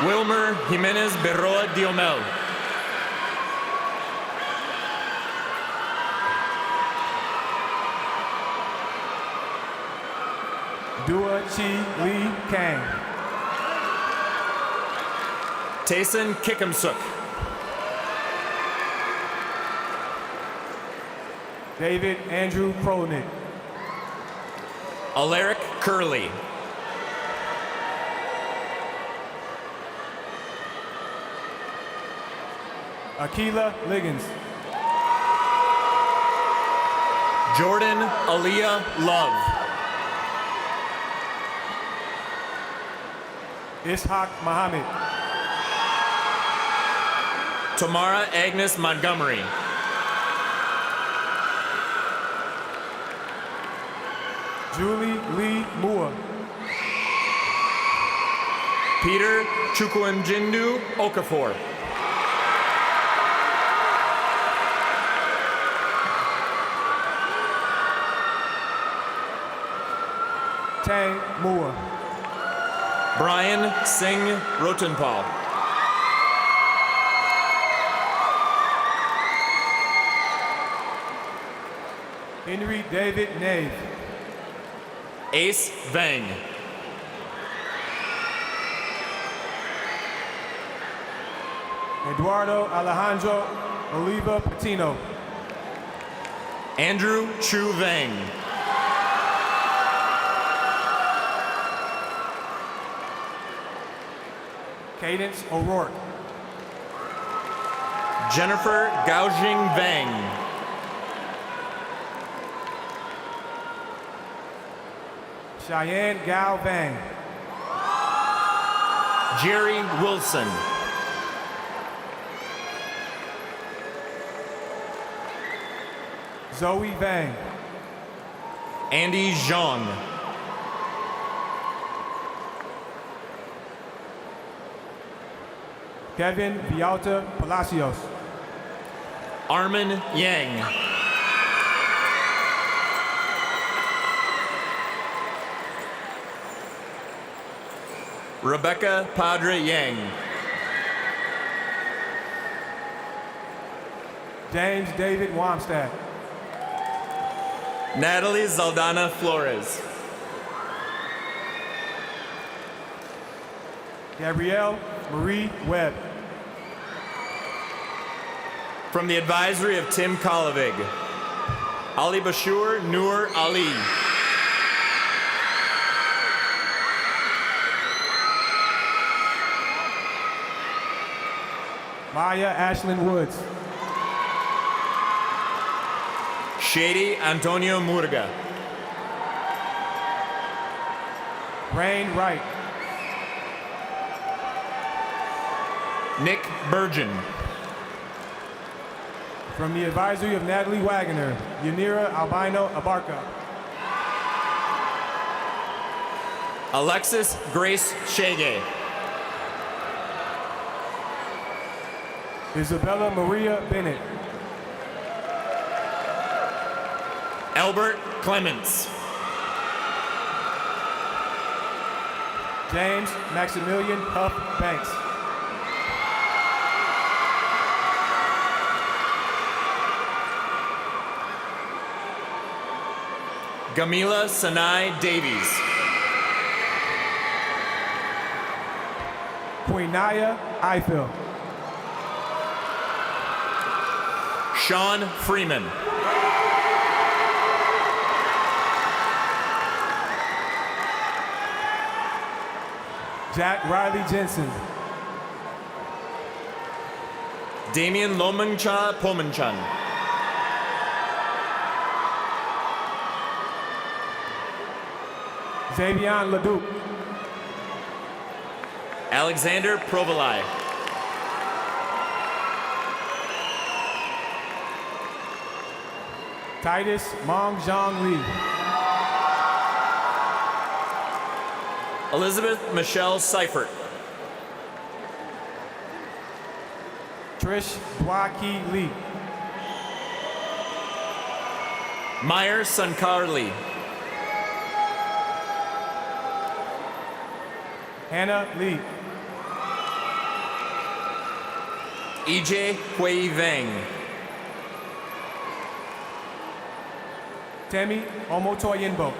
Wilmer Jimenez Berroa Diomel. Dua Chi Lee Kang. Tayson Kickamsuk. David Andrew Krolnick. Alaric Curley. Akila Liggins. Jordan Aaliyah Love. Ishaq Muhammad. Tamara Agnes Montgomery. Julie Lee Moore. Peter Chukwuemjindu Okafor. Tang Moore. Brian Singh Rotenpal. Henry David Nave. Ace Vang. Eduardo Alejandro Oliva Patino. Andrew Chu Vang. Cadence O'Rourke. Jennifer Gaojing Vang. Cheyenne Gao Vang. Jerry Wilson. Zoe Vang. Andy Zhang. Kevin Vialta Palacios. Armin Yang. Rebekah Padre Yang. James David Wamstad. Natalie Zaldana Flores. Gabrielle Marie Webb. From the advisory of Tim Kolovig, Ali Bashur Noor Ali. Maya Ashlyn Woods. Shady Antonio Murga. Rain Wright. Nick Burgeon. From the advisory of Natalie Wagoner, Yanira Albino Abarca. Alexis Grace Shege. Isabella Maria Bennett. Albert Clements. James Maximilian Huff Banks. Gamila Sanai Davies. Queenaya Eiffel. Sean Freeman. Jack Riley Jensen. Damian Lomangcha Pomanchan. Xavion Leduc. Alexander Provolai. Titus Mong Zhang Lee. Elizabeth Michelle Seifert. Trish Dwaki Lee. Meyer Sankar Lee. Hannah Lee. EJ Hui Vang. Temi Omotoyinbo.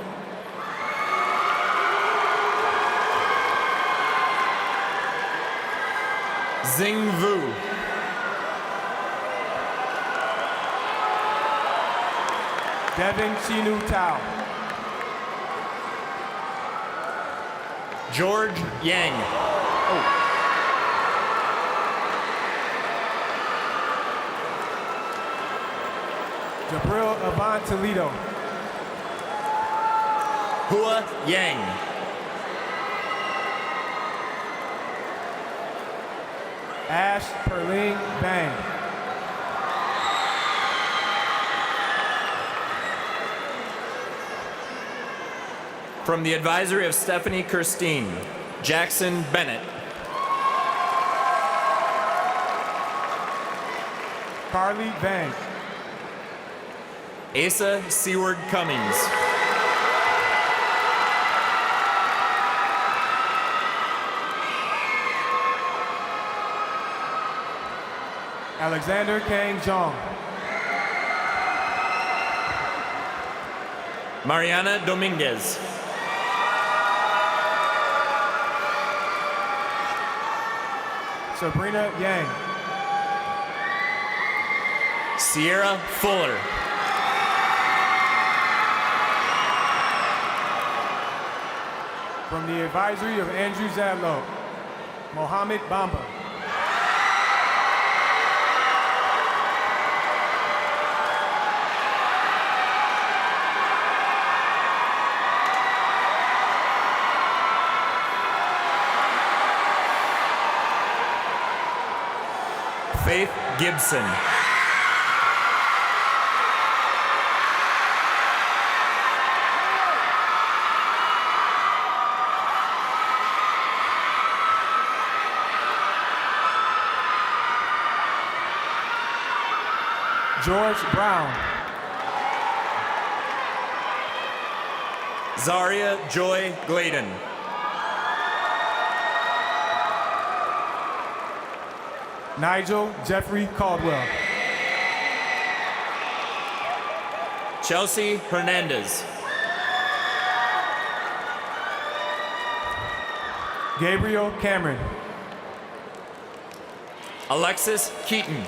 Xing Vu. Devin Chinu Tao. George Yang. Jabril Avant Toledo. Hua Yang. Ash Perling Bang. From the advisory of Stephanie Kirstein, Jackson Bennett. Carly Bang. Asa Seward Cummings. Alexander Kang Jong. Mariana Dominguez. Sabrina Yang. Sierra Fuller. From the advisory of Andrew Zadlow, Mohammed Bamba. Faith Gibson. George Brown. Zaria Joy Gladen. Nigel Jeffrey Caldwell. Chelsea Hernandez. Gabriel Cameron. Alexis Keaton.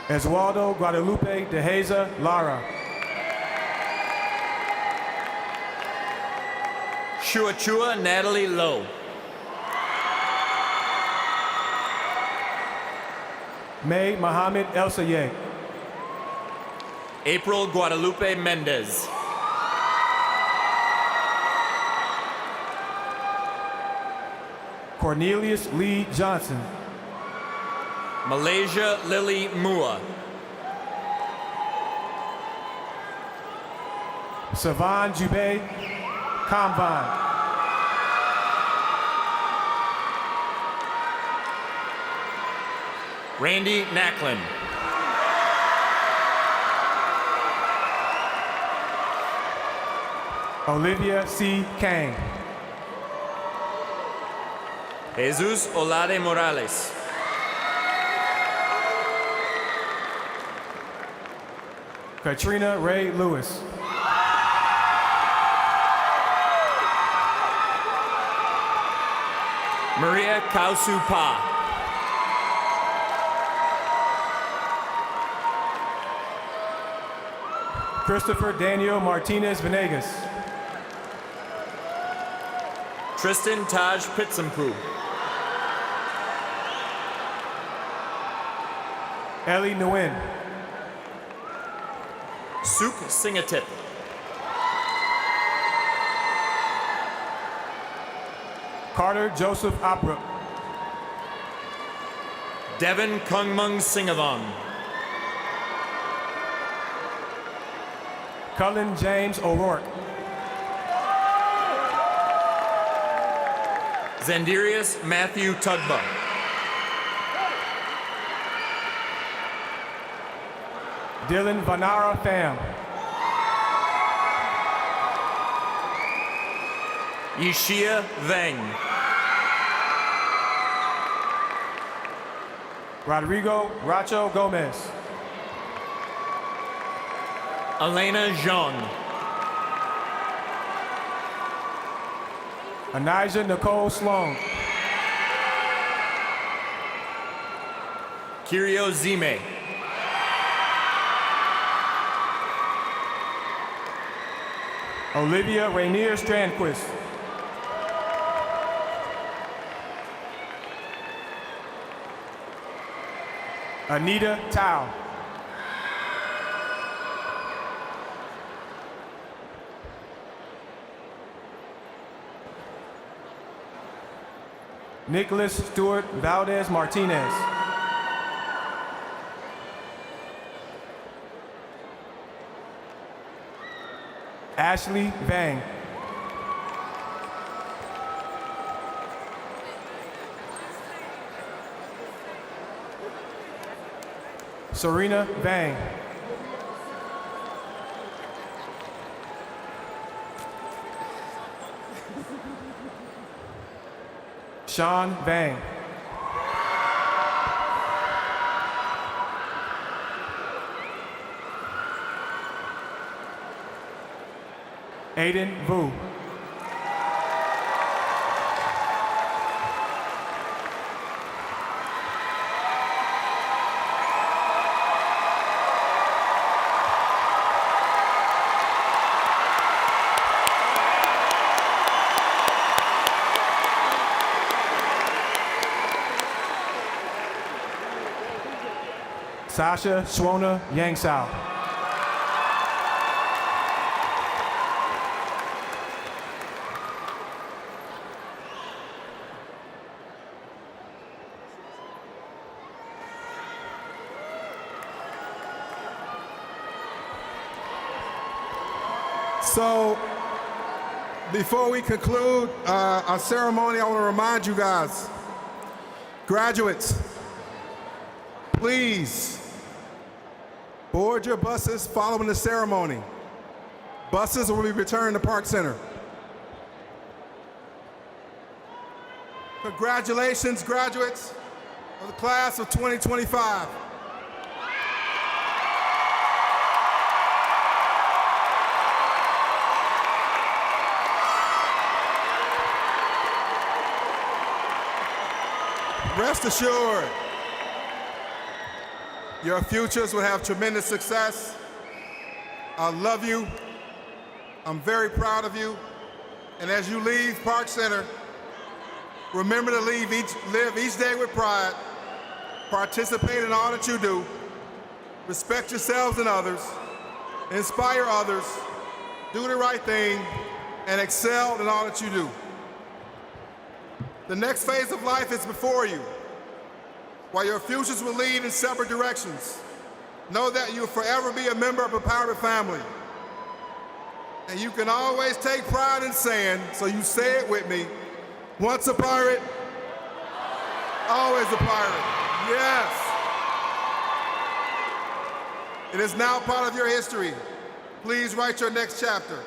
Eswaldo Guadalupe de Heza Lara. Chua Natalie Lowe. May Mohammed El Sayed. April Guadalupe Mendez. Cornelius Lee Johnson. Malaysia Lily Mua. Savan Jubei Kamvan. Randy Nacklin. Olivia C. Kang. Jesus Olade Morales. Katrina Ray Lewis. Maria Kausu Pa. Christopher Daniel Martinez Venegas. Tristan Taj Pitsampu. Ellie Nguyen. Suk Singatip. Carter Joseph Opera. Devin Kungmung Singhavong. Cullen James O'Rourke. Zandirius Matthew Tugba. Dylan Vanara Pham. Yishia Veng. Rodrigo Racho Gomez. Elena Zhang. Anijah Nicole Sloan. Kirio Zime. Olivia Rainier Strandquist. Anita Tao. Nicholas Stewart Valdez Martinez. Ashley Vang. Serena Vang. Sean Vang. Aiden Vu. Sasha Shwona Yangsao. So, before we conclude our ceremony, I want to remind you guys, graduates, please board your buses following the ceremony. Buses will be returned to Park Center. Congratulations, graduates of the class of 2025. Rest assured, your futures will have tremendous success. I love you. I'm very proud of you. And as you leave Park Center, remember to live each day with pride, participate in all that you do, respect yourselves and others, inspire others, do the right thing, and excel in all that you do. The next phase of life is before you. While your futures will lead in separate directions, know that you'll forever be a member of a pirate family. And you can always take pride in saying, so you say it with me, once a pirate, always a pirate. Yes. It is now part of your history. Please write your next chapter.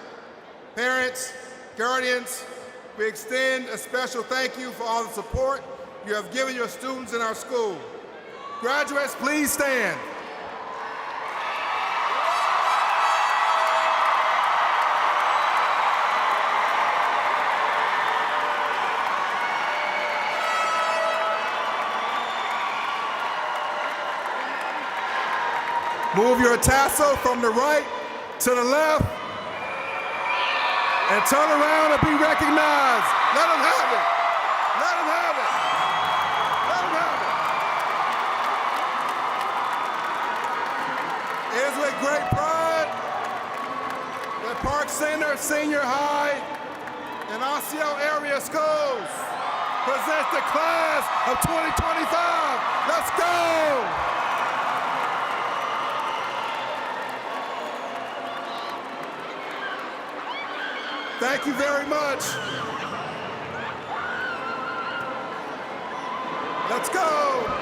Parents, guardians, we extend a special thank you for all the support you have given your students in our school. Graduates, please stand. Move your tassel from the right to the left and turn around and be recognized. Let them have it. Let them have it. Let them have it. It is with great pride that Park Center Senior High and Osseo area schools present the class of 2025. Let's go. Thank you very much. Let's go.